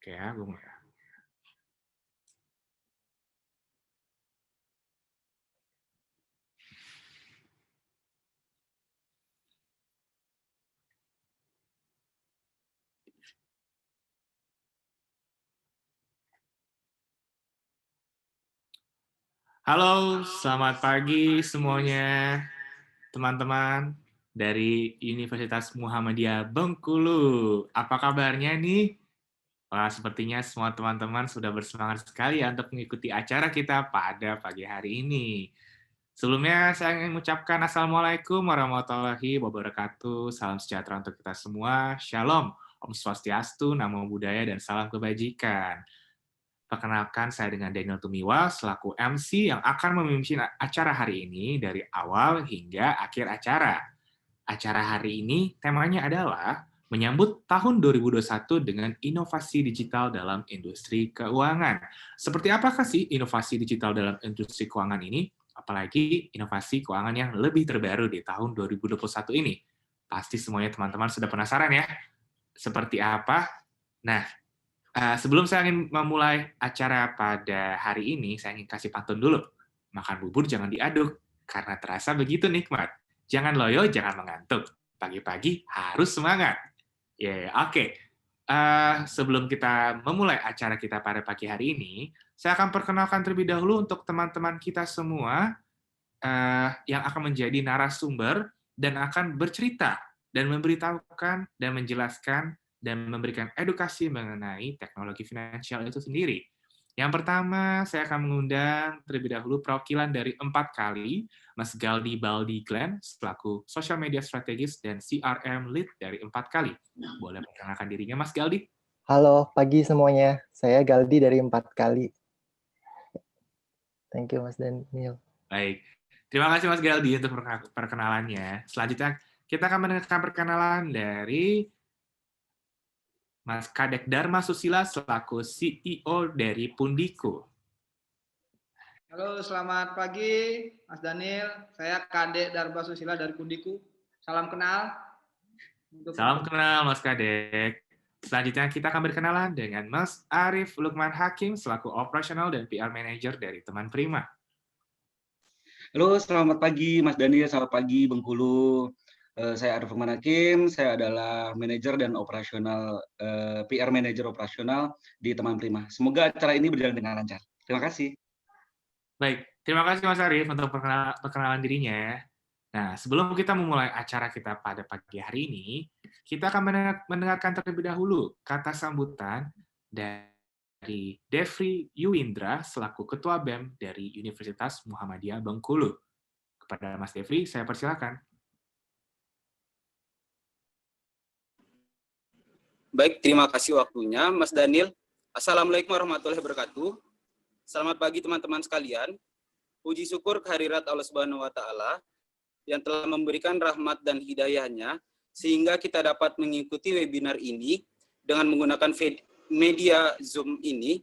Oke ya, gue mulai. Halo, selamat pagi semuanya, teman-teman dari Universitas Muhammadiyah Bengkulu. Apa kabarnya nih? Wah, sepertinya semua teman-teman sudah bersemangat sekali ya untuk mengikuti acara kita pada pagi hari ini. Sebelumnya, saya ingin mengucapkan Assalamualaikum warahmatullahi wabarakatuh. Salam sejahtera untuk kita semua. Shalom, Om Swastiastu, Namo Buddhaya, dan salam kebajikan. Perkenalkan, saya dengan Daniel Tumiwa, selaku MC yang akan memimpin acara hari ini dari awal hingga akhir acara. Acara hari ini temanya adalah menyambut tahun 2021 dengan inovasi digital dalam industri keuangan. Seperti apakah sih inovasi digital dalam industri keuangan ini? Apalagi inovasi keuangan yang lebih terbaru di tahun 2021 ini. Pasti semuanya teman-teman sudah penasaran ya? Seperti apa? Nah, sebelum saya ingin memulai acara pada hari ini, saya ingin kasih pantun dulu. Makan bubur jangan diaduk, karena terasa begitu nikmat. Jangan loyo, jangan mengantuk. Pagi-pagi harus semangat. Oke. Sebelum kita memulai acara kita pada pagi hari ini, saya akan perkenalkan terlebih dahulu untuk teman-teman kita semua yang akan menjadi narasumber dan akan bercerita dan memberitahukan dan menjelaskan dan memberikan edukasi mengenai teknologi finansial itu sendiri. Yang pertama, saya akan mengundang terlebih dahulu perwakilan dari 4 kali, Mas Galdi Baldi Glenn, selaku Social Media Strategist dan CRM Lead dari 4 kali. Boleh perkenalkan dirinya, Mas Galdi? Halo, pagi semuanya. Saya Galdi dari 4 kali. Thank you, Mas Daniel. Baik. Terima kasih, Mas Galdi, untuk perkenalannya. Selanjutnya, kita akan mendengarkan perkenalan dari Mas Kadek Dharma Susila selaku CEO dari Pundiku. Halo, selamat pagi Mas Daniel. Saya Kadek Dharma Susila dari Pundiku. Salam kenal. Salam kenal Mas Kadek. Selanjutnya kita akan berkenalan dengan Mas Arif Lukman Hakim selaku Operational dan PR Manager dari Teman Prima. Halo, selamat pagi Mas Daniel, selamat pagi Bengkulu. Saya Arif Lukman Hakim, saya adalah manajer dan operasional PR manager operasional di Teman Prima. Semoga acara ini berjalan dengan lancar. Terima kasih. Baik, terima kasih Mas Arif untuk perkenalan dirinya. Nah, sebelum kita memulai acara kita pada pagi hari ini, kita akan mendengarkan terlebih dahulu kata sambutan dari Devri Yuindra selaku Ketua BEM dari Universitas Muhammadiyah Bengkulu. Kepada Mas Devri, saya persilakan. Baik, terima kasih waktunya, Mas Daniel. Assalamualaikum warahmatullahi wabarakatuh. Selamat pagi teman-teman sekalian. Puji syukur kehadirat Allah Subhanahu wa Ta'ala yang telah memberikan rahmat dan hidayahnya sehingga kita dapat mengikuti webinar ini dengan menggunakan media Zoom ini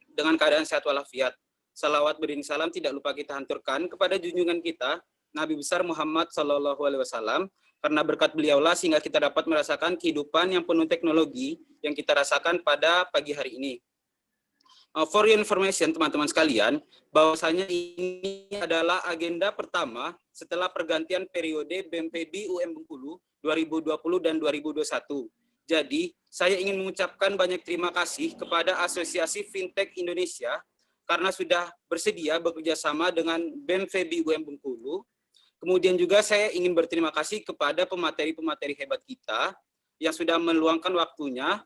dengan keadaan sehat walafiat. Salawat beriring salam tidak lupa kita hanturkan kepada junjungan kita Nabi besar Muhammad SAW, karena berkat beliaulah sehingga kita dapat merasakan kehidupan yang penuh teknologi yang kita rasakan pada pagi hari ini. For your information, teman-teman sekalian, bahwasanya ini adalah agenda pertama setelah pergantian periode BEMFEBI UM Bengkulu 2020 dan 2021. Jadi, saya ingin mengucapkan banyak terima kasih kepada Asosiasi Fintech Indonesia karena sudah bersedia bekerja sama dengan BEMFEBI UM Bengkulu. Kemudian juga saya ingin berterima kasih kepada pemateri-pemateri hebat kita yang sudah meluangkan waktunya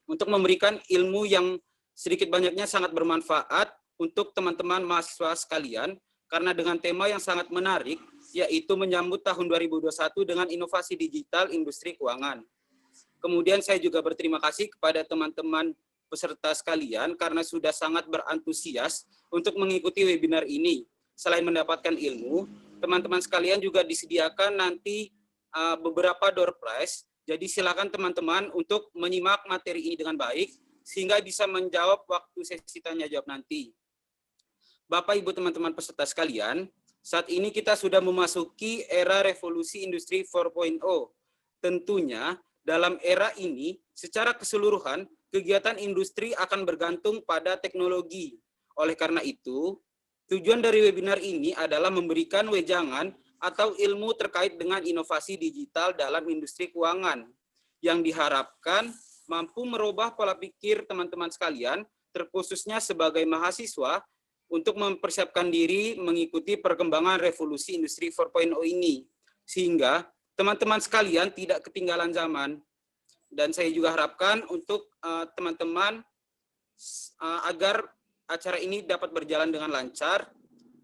untuk memberikan ilmu yang sedikit banyaknya sangat bermanfaat untuk teman-teman mahasiswa sekalian, karena dengan tema yang sangat menarik, yaitu menyambut tahun 2021 dengan inovasi digital industri keuangan. Kemudian saya juga berterima kasih kepada teman-teman peserta sekalian karena sudah sangat berantusias untuk mengikuti webinar ini. Selain mendapatkan ilmu, teman-teman sekalian juga disediakan nanti beberapa door prize. Jadi silakan teman-teman untuk menyimak materi ini dengan baik sehingga bisa menjawab waktu sesi tanya jawab nanti. Bapak Ibu teman-teman peserta sekalian, saat ini kita sudah memasuki era revolusi industri 4.0. Tentunya dalam era ini secara keseluruhan kegiatan industri akan bergantung pada teknologi. Oleh karena itu, tujuan dari webinar ini adalah memberikan wejangan atau ilmu terkait dengan inovasi digital dalam industri keuangan yang diharapkan mampu merubah pola pikir teman-teman sekalian, terkhususnya sebagai mahasiswa, untuk mempersiapkan diri mengikuti perkembangan revolusi industri 4.0 ini, sehingga teman-teman sekalian tidak ketinggalan zaman. Dan saya juga harapkan untuk teman-teman agar acara ini dapat berjalan dengan lancar.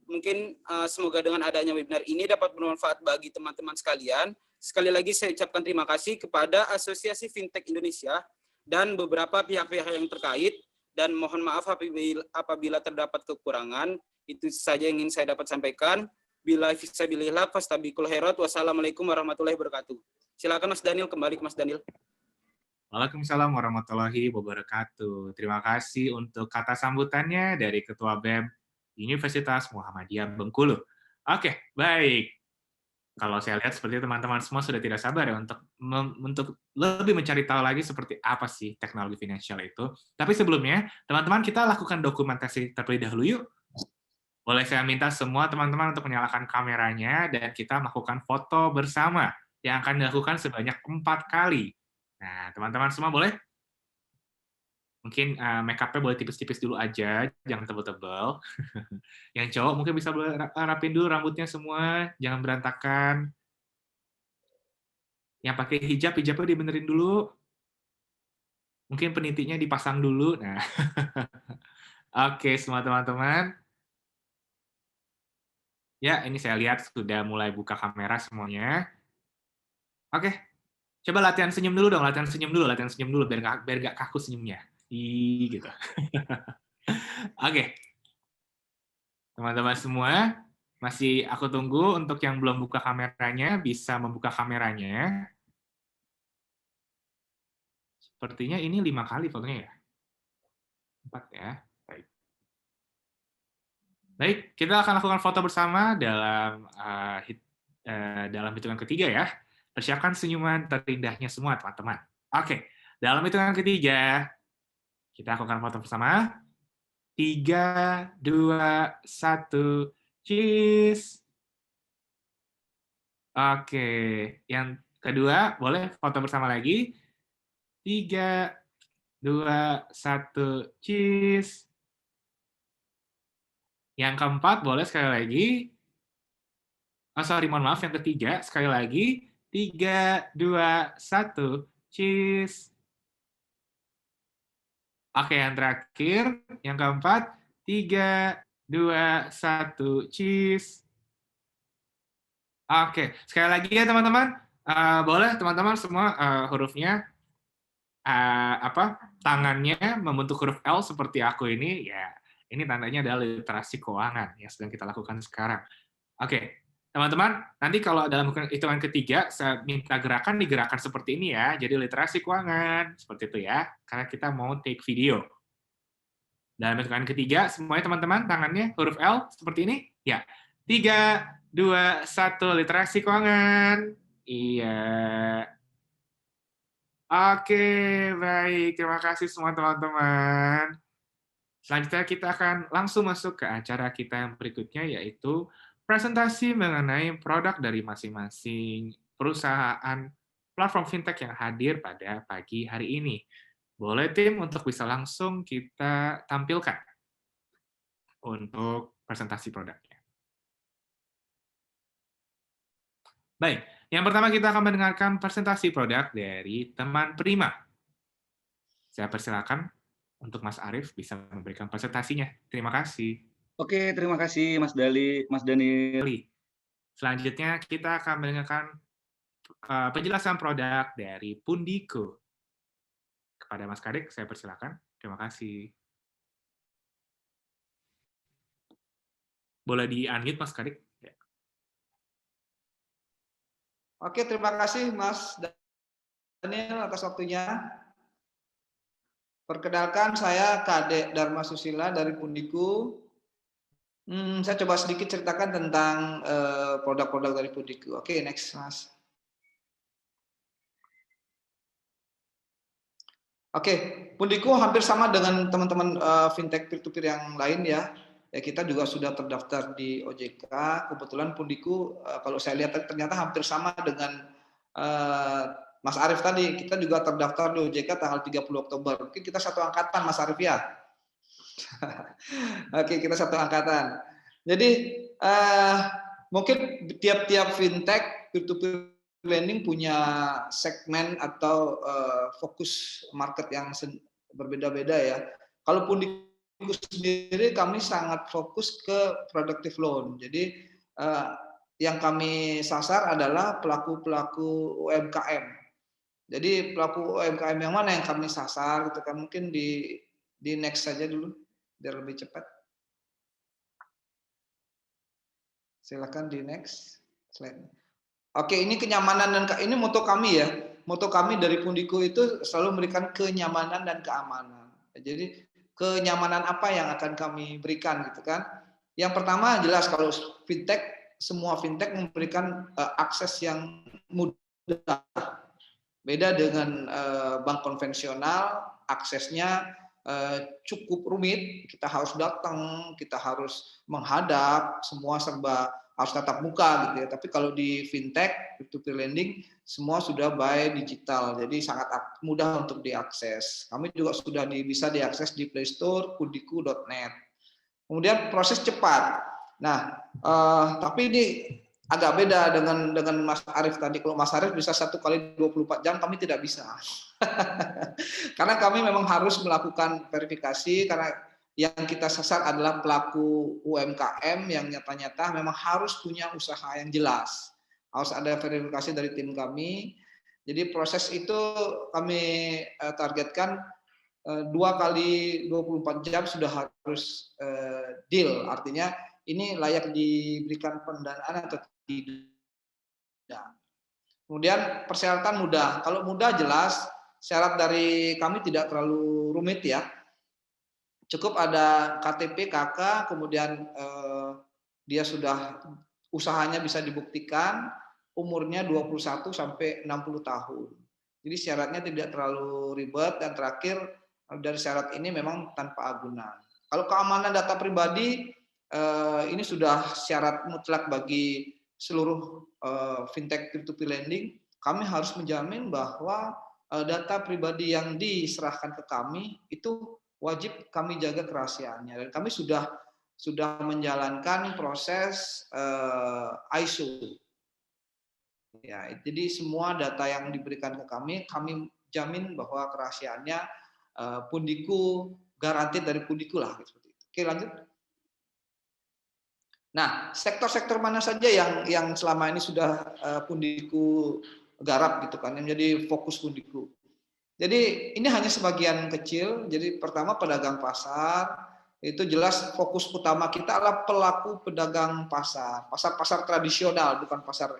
Mungkin semoga dengan adanya webinar ini dapat bermanfaat bagi teman-teman sekalian. Sekali lagi saya ucapkan terima kasih kepada Asosiasi Fintech Indonesia dan beberapa pihak-pihak yang terkait, dan mohon maaf apabila terdapat kekurangan. Itu saja yang ingin saya dapat sampaikan. Bila fisabilillah fastabiqul khairat. Wassalamualaikum warahmatullahi wabarakatuh. Silakan Mas Daniel, kembali ke Mas Daniel. Waalaikumsalam warahmatullahi wabarakatuh. Terima kasih untuk kata sambutannya dari Ketua BEM Universitas Muhammadiyah Bengkulu. Oke, baik. Kalau saya lihat seperti teman-teman semua sudah tidak sabar ya untuk lebih mencari tahu lagi seperti apa sih teknologi finansial itu. Tapi sebelumnya, teman-teman kita lakukan dokumentasi terlebih dahulu yuk. Boleh saya minta semua teman-teman untuk menyalakan kameranya dan kita melakukan foto bersama yang akan dilakukan sebanyak 4 kali. Nah, teman-teman semua boleh? Mungkin make up-nya boleh tipis-tipis dulu aja, jangan tebel-tebel. Yang cowok mungkin bisa rapin dulu rambutnya semua, jangan berantakan. Yang pakai hijab, hijabnya dibenerin dulu. Mungkin penitinya dipasang dulu. Nah, oke semua teman-teman. Ya, ini saya lihat sudah mulai buka kamera semuanya. Oke, coba latihan senyum dulu dong, latihan senyum dulu, biar nggak kaku senyumnya. Gitu. Oke. Teman-teman semua, masih aku tunggu untuk yang belum buka kameranya, bisa membuka kameranya. Sepertinya ini 5 kali fotonya ya? 4 ya, baik. Baik, kita akan lakukan foto bersama dalam hitungan ketiga ya. Persiapkan senyuman terindahnya semua, teman-teman. Oke, dalam hitungan ketiga, kita lakukan foto bersama. 3, 2, 1, cheese. Oke, yang kedua, boleh foto bersama lagi. 3, 2, 1, cheese. Yang keempat, boleh sekali lagi. Oh, sorry, mohon maaf, yang ketiga, sekali lagi. 3, 2, 1, cheese. Oke, yang terakhir, yang keempat, 3, 2, 1, cheese. Oke, sekali lagi ya teman-teman. Boleh teman-teman semua hurufnya tangannya membentuk huruf L seperti aku ini, ya ini tandanya adalah literasi keuangan yang sedang kita lakukan sekarang. Oke, teman-teman, nanti kalau dalam hitungan ketiga, saya minta gerakan digerakkan seperti ini ya, jadi literasi keuangan, seperti itu ya, karena kita mau take video. Dalam hitungan ketiga, semuanya teman-teman, tangannya huruf L seperti ini, ya. 3, 2, 1, literasi keuangan. Iya. Oke, baik. Terima kasih semua teman-teman. Selanjutnya kita akan langsung masuk ke acara kita yang berikutnya, yaitu presentasi mengenai produk dari masing-masing perusahaan platform fintech yang hadir pada pagi hari ini. Boleh tim untuk bisa langsung kita tampilkan untuk presentasi produknya. Baik, yang pertama kita akan mendengarkan presentasi produk dari teman Prima. Saya persilakan untuk Mas Arief bisa memberikan presentasinya. Terima kasih. Oke, terima kasih Mas Daniel. Selanjutnya kita akan mendengarkan penjelasan produk dari Pundiko. Kepada Mas Kadek, saya persilakan. Terima kasih. Boleh di-unmute Mas Kadek? Ya. Oke, terima kasih Mas Daniel atas waktunya. Perkenalkan, saya Kadek Dharma Susila dari Pundiku. Saya coba sedikit ceritakan tentang produk-produk dari Pundiku. Oke, next Mas. Oke, Pundiku hampir sama dengan teman-teman fintech peer-to-peer yang lain ya. Ya, kita juga sudah terdaftar di OJK. Kebetulan Pundiku kalau saya lihat ternyata hampir sama dengan Mas Arief tadi. Kita juga terdaftar di OJK tanggal 30 Oktober. Mungkin kita satu angkatan, Mas Arief ya. Oke, kita satu angkatan. Jadi mungkin tiap-tiap fintech peer-to-peer lending punya segmen atau fokus market yang berbeda-beda ya. Kalau Pundiku sendiri kami sangat fokus ke productive loan. Jadi yang kami sasar adalah pelaku-pelaku UMKM. Jadi pelaku UMKM yang mana yang kami sasar gitu kan, mungkin di next saja dulu biar lebih cepat. Silakan di next slide. Oke, ini kenyamanan dan ini moto kami ya. Moto kami dari Pundiku itu selalu memberikan kenyamanan dan keamanan. Jadi kenyamanan apa yang akan kami berikan gitu kan? Yang pertama jelas kalau fintech, semua fintech memberikan akses yang mudah. Beda dengan bank konvensional, aksesnya cukup rumit. Kita harus datang, kita harus menghadap, semua serba harus tatap muka gitu ya. Tapi kalau di fintech, peer-to-peer lending, semua sudah by digital, jadi sangat mudah untuk diakses. Kami juga sudah bisa diakses di Play Store, pundiku.net. Kemudian proses cepat. Nah, tapi ini agak beda dengan Mas Arief tadi. Kalau Mas Arief bisa 1 kali 24 jam, kami tidak bisa. Karena kami memang harus melakukan verifikasi, karena yang kita sasar adalah pelaku UMKM yang nyata-nyata memang harus punya usaha yang jelas. Harus ada verifikasi dari tim kami. Jadi proses itu kami targetkan 2 kali 24 jam sudah harus deal. Artinya ini layak diberikan pendanaan atau tidak. Kemudian persyaratan mudah. Kalau mudah jelas, syarat dari kami tidak terlalu rumit ya. Cukup ada KTP, KK, kemudian dia sudah usahanya bisa dibuktikan, umurnya 21 sampai 60 tahun. Jadi syaratnya tidak terlalu ribet, dan terakhir dari syarat ini memang tanpa agunan. Kalau keamanan data pribadi, ini sudah syarat mutlak bagi seluruh fintech peer-to-peer lending. Kami harus menjamin bahwa data pribadi yang diserahkan ke kami itu wajib kami jaga kerahasiaannya, dan kami sudah menjalankan proses ISO. Ya, jadi semua data yang diberikan ke kami jamin bahwa kerahasiaannya Pundiku garansi dari Pundiku lah seperti itu. Oke, lanjut. Nah, sektor-sektor mana saja yang selama ini sudah Pundiku garap gitu kan, yang menjadi fokus Pundiku. Jadi ini hanya sebagian kecil. Jadi pertama pedagang pasar, itu jelas fokus utama kita adalah pelaku pedagang pasar, pasar tradisional, bukan pasar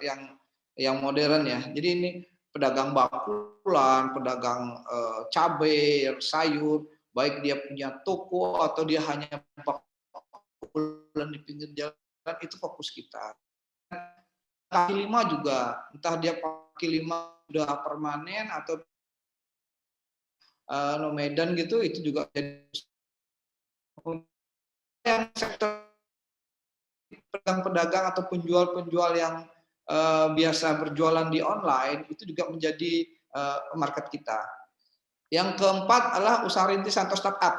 yang modern ya. Jadi ini pedagang bakulan, pedagang cabai, sayur, baik dia punya toko atau dia hanya bakulan di pinggir jalan, itu fokus kita. Kaki lima juga, entah dia kaki lima sudah permanen atau nomaden gitu, itu juga jadi yang sektor pedagang-pedagang atau penjual-penjual yang biasa berjualan di online, itu juga menjadi market kita. Yang keempat adalah usaha rintisan atau startup.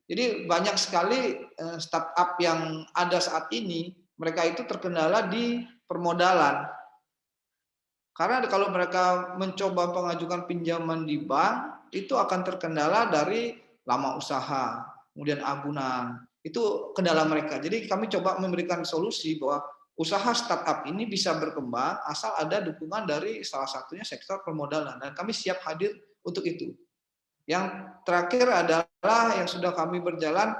Jadi banyak sekali startup yang ada saat ini, mereka itu terkendala di permodalan. Karena kalau mereka mencoba mengajukan pinjaman di bank, itu akan terkendala dari lama usaha, kemudian agunan. Itu kendala mereka. Jadi kami coba memberikan solusi bahwa usaha startup ini bisa berkembang asal ada dukungan dari salah satunya sektor permodalan, dan kami siap hadir untuk itu. Yang terakhir adalah yang sudah kami berjalan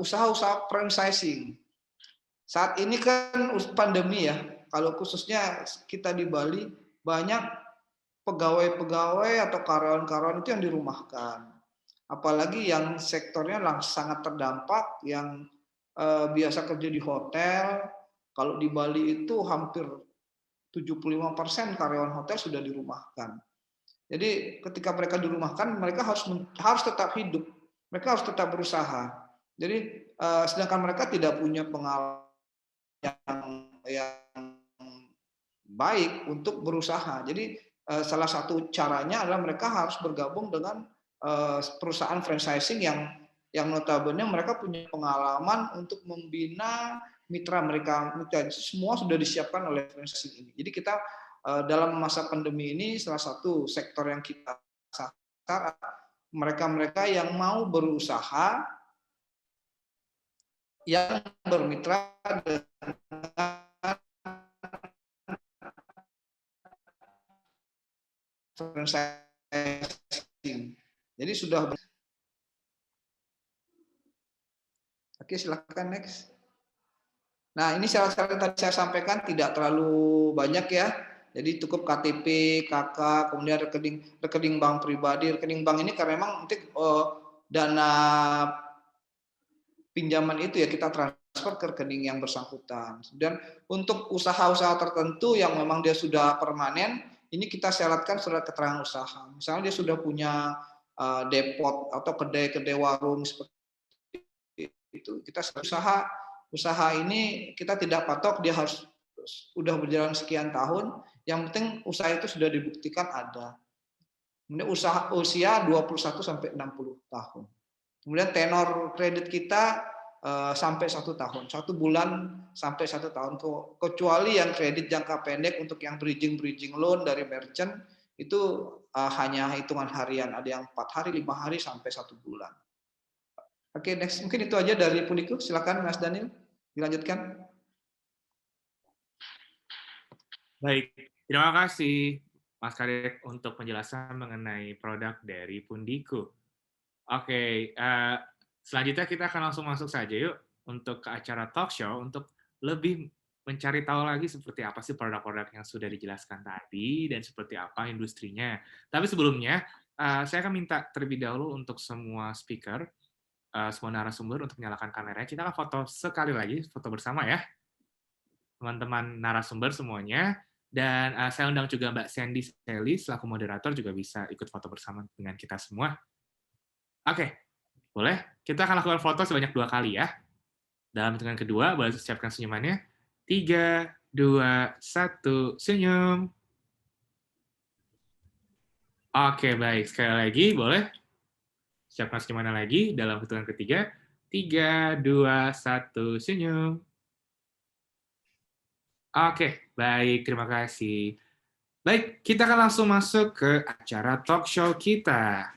usaha-usaha franchising. Saat ini kan pandemi ya, kalau khususnya kita di Bali banyak pegawai-pegawai atau karyawan-karyawan itu yang dirumahkan. Apalagi yang sektornya sangat terdampak, yang biasa kerja di hotel. Kalau di Bali itu hampir 75% karyawan hotel sudah dirumahkan. Jadi ketika mereka dirumahkan, mereka harus tetap hidup, mereka harus tetap berusaha. Jadi sedangkan mereka tidak punya pengalaman yang baik untuk berusaha. Jadi salah satu caranya adalah mereka harus bergabung dengan perusahaan franchising yang notabene mereka punya pengalaman untuk membina mitra mereka. Semua sudah disiapkan oleh franchising ini. Jadi kita dalam masa pandemi ini salah satu sektor yang kita sasar mereka-mereka yang mau berusaha yang bermitra dengan franchising. Jadi sudah. Oke, silakan next. Nah, ini syarat-syarat yang tadi saya sampaikan tidak terlalu banyak ya. Jadi cukup KTP, KK, kemudian rekening bank pribadi. Rekening bank ini karena memang nanti dana pinjaman itu ya kita transfer ke rekening yang bersangkutan. Dan untuk usaha-usaha tertentu yang memang dia sudah permanen, ini kita syaratkan surat keterangan usaha. Misalnya dia sudah punya depot atau kedai-kedai warung seperti itu, kita usaha ini kita tidak patok dia harus udah berjalan sekian tahun, yang penting usaha itu sudah dibuktikan ada. Kemudian usia 21 sampai 60 tahun. Kemudian tenor kredit kita sampai 1 tahun, 1 bulan sampai 1 tahun. Kecuali yang kredit jangka pendek untuk yang bridging loan dari merchant itu hanya hitungan harian, ada yang 4 hari, 5 hari sampai 1 bulan. Oke, next. Mungkin itu aja dari Pundiku. Silakan Mas Daniel, dilanjutkan. Baik, terima kasih Mas Kadek untuk penjelasan mengenai produk dari Pundiku. Oke, selanjutnya kita akan langsung masuk saja yuk untuk ke acara talk show untuk lebih mencari tahu lagi seperti apa sih produk-produk yang sudah dijelaskan tadi dan seperti apa industrinya. Tapi sebelumnya, saya akan minta terlebih dahulu untuk semua speaker, semua narasumber untuk menyalakan kameranya. Kita akan foto sekali lagi, foto bersama ya. Teman-teman narasumber semuanya. Dan saya undang juga Mbak Sandy Sally, selaku moderator juga bisa ikut foto bersama dengan kita semua. Oke, boleh? Kita akan lakukan foto sebanyak 2 kali ya. Dalam hitungan kedua, boleh siapkan senyumannya. 3, 2, 1, senyum. Oke, baik. Sekali lagi, boleh? Siapkan senyumannya lagi. Dalam hitungan ketiga. 3, 2, 1, senyum. Oke, baik. Terima kasih. Baik, kita akan langsung masuk ke acara talk show kita.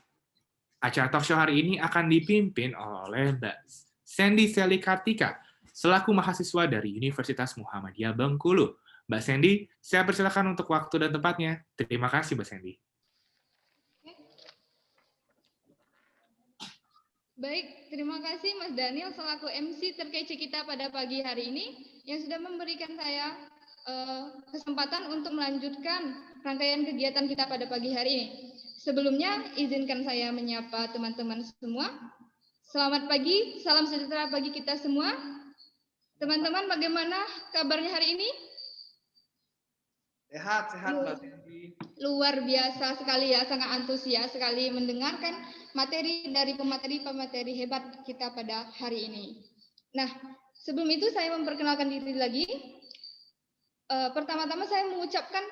Acara talk show hari ini akan dipimpin oleh Mbak Sandy Sally Kartika, selaku mahasiswa dari Universitas Muhammadiyah Bengkulu. Mbak Sandy, saya persilakan untuk waktu dan tempatnya. Terima kasih, Mbak Sandy. Baik, terima kasih Mas Daniel selaku MC terkece kita pada pagi hari ini yang sudah memberikan saya kesempatan untuk melanjutkan rangkaian kegiatan kita pada pagi hari ini. Sebelumnya, izinkan saya menyapa teman-teman semua. Selamat pagi, salam sejahtera bagi kita semua. Teman-teman, bagaimana kabarnya hari ini? Sehat, Mbak Sandy. Luar biasa sekali ya, sangat antusias sekali mendengarkan materi dari pemateri hebat kita pada hari ini. Nah, sebelum itu saya memperkenalkan diri lagi. Pertama-tama saya mengucapkan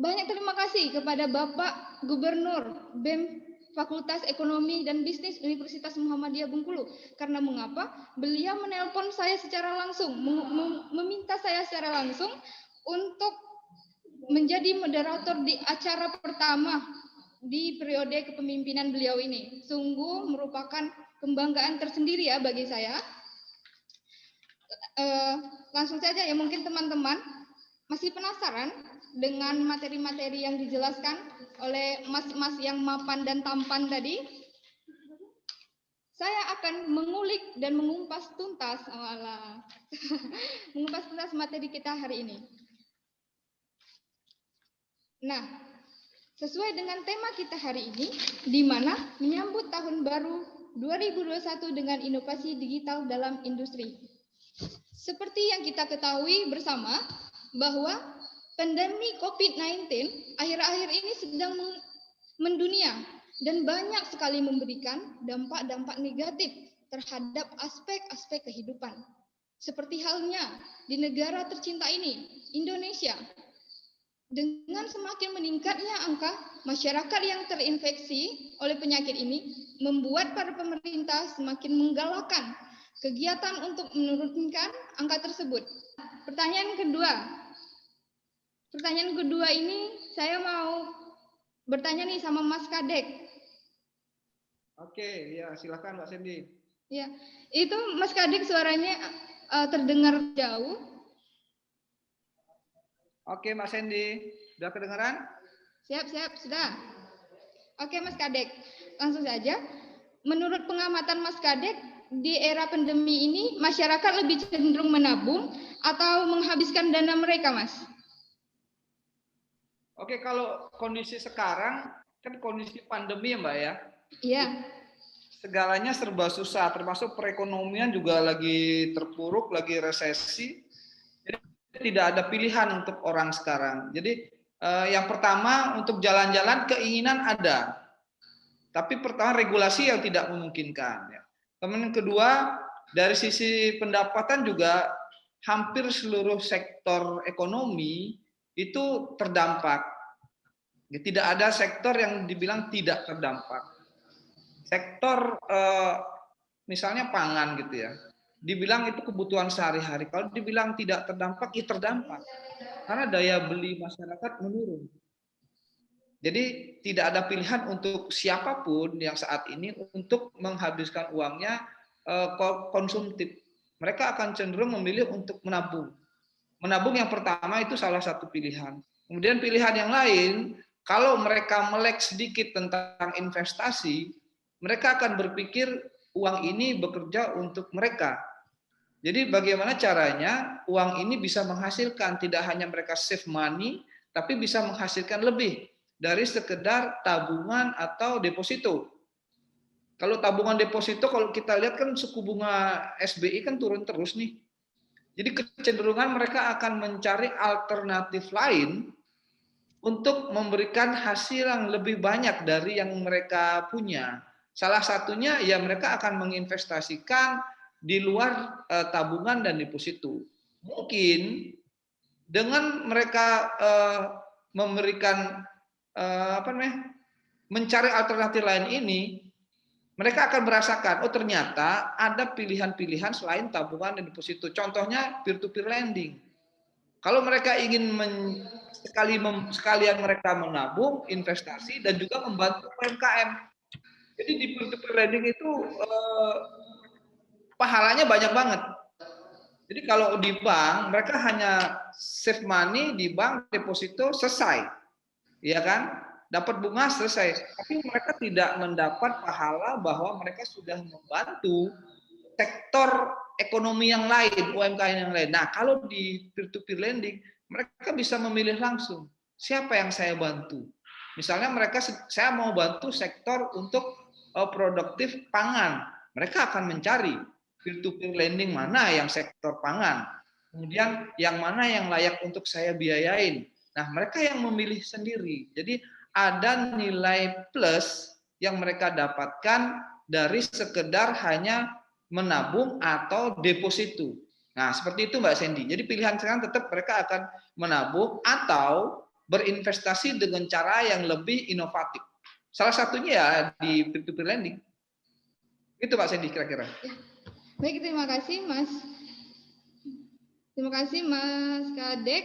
banyak terima kasih kepada Bapak Gubernur BEM Fakultas Ekonomi dan Bisnis Universitas Muhammadiyah Bengkulu. Karena mengapa? Beliau menelpon saya secara langsung, meminta saya secara langsung untuk menjadi moderator di acara pertama di periode kepemimpinan beliau ini. Sungguh merupakan kebanggaan tersendiri ya bagi saya. Langsung saja ya, mungkin teman-teman masih penasaran dengan materi-materi yang dijelaskan oleh mas-mas yang mapan dan tampan tadi? Saya akan mengulik dan mengupas tuntas mengupas tuntas materi kita hari ini. Nah, sesuai dengan tema kita hari ini, di mana menyambut tahun baru 2021 dengan inovasi digital dalam industri. Seperti yang kita ketahui bersama, bahwa pandemi COVID-19 akhir-akhir ini sedang mendunia dan banyak sekali memberikan dampak-dampak negatif terhadap aspek-aspek kehidupan. Seperti halnya di negara tercinta ini, Indonesia. Dengan semakin meningkatnya angka masyarakat yang terinfeksi oleh penyakit ini, membuat para pemerintah semakin menggalakkan kegiatan untuk menurunkan angka tersebut. Pertanyaan kedua ini saya mau bertanya nih sama Mas Kadek. Oke, ya silakan Mbak Sandy. Ya, itu Mas Kadek suaranya terdengar jauh. Oke, Mas Sandy, sudah kedengaran? Siap, sudah. Oke, Mas Kadek, langsung saja. Menurut pengamatan Mas Kadek, di era pandemi ini masyarakat lebih cenderung menabung atau menghabiskan dana mereka, Mas? Oke, kalau kondisi sekarang kan kondisi pandemi ya, Mbak ya. Iya. Segalanya serba susah, termasuk perekonomian juga lagi terpuruk, lagi resesi. Jadi tidak ada pilihan untuk orang sekarang. Jadi yang pertama untuk jalan-jalan keinginan ada, tapi pertama regulasi yang tidak memungkinkan. Kemudian kedua dari sisi pendapatan juga hampir seluruh sektor ekonomi itu terdampak. Tidak ada sektor yang dibilang tidak terdampak. Sektor misalnya pangan gitu ya, dibilang itu kebutuhan sehari-hari. Kalau dibilang tidak terdampak, ya terdampak. Karena daya beli masyarakat menurun. Jadi tidak ada pilihan untuk siapapun yang saat ini untuk menghabiskan uangnya konsumtif. Mereka akan cenderung memilih untuk menabung. Menabung yang pertama itu salah satu pilihan. Kemudian pilihan yang lain, kalau mereka melek sedikit tentang investasi, mereka akan berpikir uang ini bekerja untuk mereka. Jadi bagaimana caranya uang ini bisa menghasilkan, tidak hanya mereka save money, tapi bisa menghasilkan lebih dari sekedar tabungan atau deposito. Kalau tabungan deposito, kalau kita lihat kan suku bunga SBI kan turun terus nih. Jadi kecenderungan mereka akan mencari alternatif lain untuk memberikan hasil yang lebih banyak dari yang mereka punya. Salah satunya ya mereka akan menginvestasikan di luar tabungan dan deposito. Mungkin dengan mereka memberikan mencari alternatif lain ini, mereka akan merasakan, oh ternyata ada pilihan-pilihan selain tabungan dan deposito. Contohnya peer-to-peer lending. Kalau mereka ingin sekalian mereka menabung, investasi, dan juga membantu UMKM. Jadi di peer-to-peer lending itu pahalanya banyak banget. Jadi kalau di bank, mereka hanya save money di bank, deposito, selesai. Ya kan? Dapat bunga, selesai. Tapi mereka tidak mendapat pahala bahwa mereka sudah membantu sektor ekonomi yang lain, UMKM yang lain. Nah, kalau di peer-to-peer lending, mereka bisa memilih langsung. Siapa yang saya bantu? Misalnya saya mau bantu sektor untuk produktif pangan. Mereka akan mencari peer-to-peer lending mana yang sektor pangan. Kemudian yang mana yang layak untuk saya biayain. Nah, mereka yang memilih sendiri. Jadi ada nilai plus yang mereka dapatkan dari sekedar hanya menabung atau deposito. Nah, seperti itu Mbak Sandy. Jadi pilihan sekarang tetap mereka akan menabung atau berinvestasi dengan cara yang lebih inovatif. Salah satunya ya di peer-to-peer lending. Itu Mbak Sandy kira-kira. Baik, terima kasih Mas. Terima kasih Mas Kadek.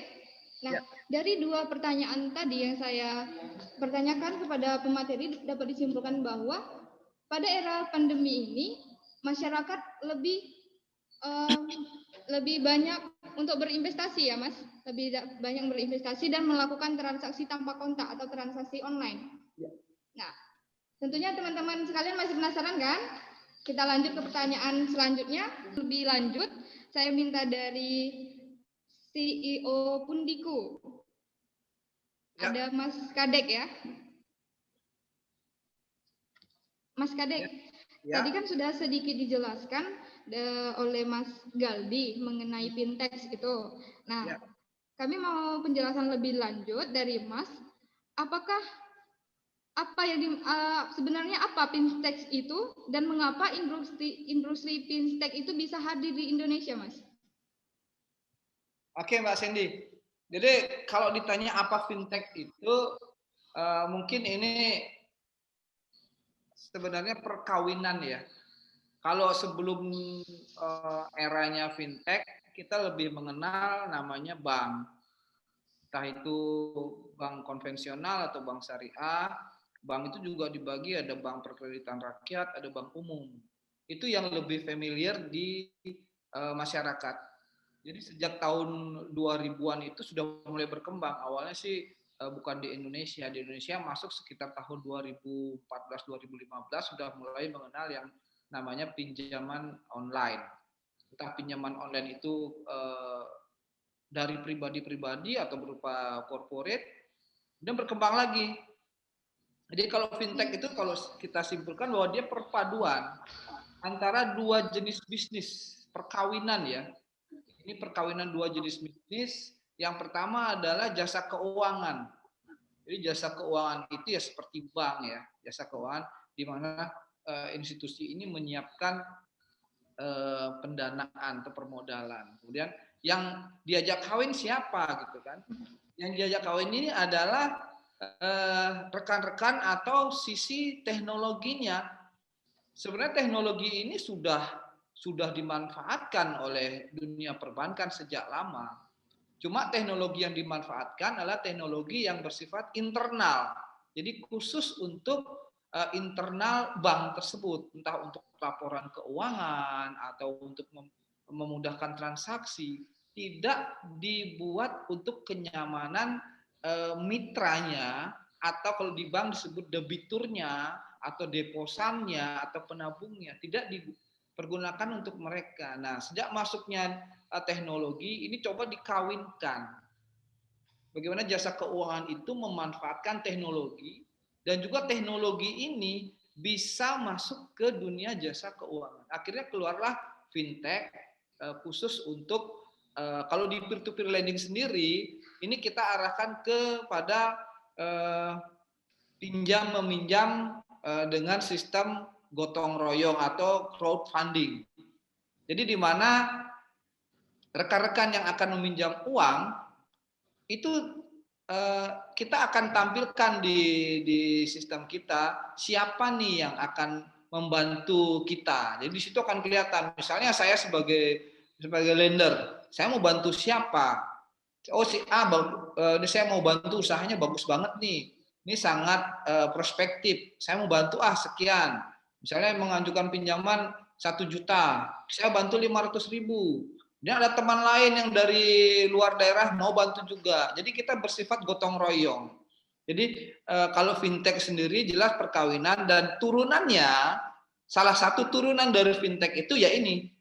Nah, dari dua pertanyaan tadi yang saya pertanyakan kepada pemateri dapat disimpulkan bahwa pada era pandemi ini masyarakat lebih banyak untuk berinvestasi ya Mas, lebih banyak berinvestasi dan melakukan transaksi tanpa kontak atau transaksi online. Nah, tentunya teman-teman sekalian masih penasaran kan? Kita lanjut ke pertanyaan selanjutnya. Lebih lanjut, saya minta dari CEO Pundiku. Ada Mas Kadek ya. Mas Kadek, tadi kan sudah sedikit dijelaskan oleh Mas Galdi mengenai fintech itu. Nah, kami mau penjelasan lebih lanjut dari Mas. Apakah sebenarnya apa fintech itu dan mengapa industri fintech itu bisa hadir di Indonesia, Mas? Oke, Mbak Sandy. Jadi kalau ditanya apa fintech itu, mungkin ini sebenarnya perkawinan ya. Kalau sebelum eranya fintech, kita lebih mengenal namanya bank. Entah itu bank konvensional atau bank syariah. Bank itu juga dibagi, ada bank perkreditan rakyat, ada bank umum. Itu yang lebih familiar di masyarakat. Jadi sejak tahun 2000-an itu sudah mulai berkembang. Awalnya sih bukan di Indonesia. Di Indonesia masuk sekitar tahun 2014-2015 sudah mulai mengenal yang namanya pinjaman online. Entah pinjaman online itu dari pribadi-pribadi atau berupa corporate, dan berkembang lagi. Jadi kalau fintech itu kalau kita simpulkan bahwa dia perpaduan antara dua jenis bisnis, perkawinan ya. Ini perkawinan dua jenis bisnis. Yang pertama adalah jasa keuangan. Jadi jasa keuangan itu ya seperti bank ya, jasa keuangan di mana institusi ini menyiapkan pendanaan atau permodalan. Kemudian yang diajak kawin siapa gitu kan? Yang diajak kawin ini adalah rekan-rekan atau sisi teknologinya. Sebenarnya teknologi ini sudah dimanfaatkan oleh dunia perbankan sejak lama. Cuma teknologi yang dimanfaatkan adalah teknologi yang bersifat internal. Jadi khusus untuk internal bank tersebut, entah untuk laporan keuangan atau untuk memudahkan transaksi, tidak dibuat untuk kenyamanan mitranya, atau kalau di bank disebut debiturnya atau deposannya atau penabungnya, tidak dipergunakan untuk mereka. Nah, sejak masuknya teknologi ini coba dikawinkan. Bagaimana jasa keuangan itu memanfaatkan teknologi dan juga teknologi ini bisa masuk ke dunia jasa keuangan. Akhirnya keluarlah fintech khusus untuk kalau di peer-to-peer lending sendiri, ini kita arahkan kepada pinjam meminjam dengan sistem gotong royong atau crowdfunding. Jadi di mana rekan-rekan yang akan meminjam uang itu kita akan tampilkan di sistem kita siapa nih yang akan membantu kita. Jadi di situ akan kelihatan. Misalnya saya sebagai lender, saya mau bantu siapa? Oh si A, ini saya mau bantu usahanya bagus banget nih. Ini sangat prospektif. Saya mau bantu sekian. Misalnya mengajukan pinjaman 1 juta, saya bantu 500.000. Ini ada teman lain yang dari luar daerah mau bantu juga. Jadi kita bersifat gotong royong. Jadi kalau fintech sendiri jelas perkawinan dan turunannya, salah satu turunan dari fintech itu ya ini,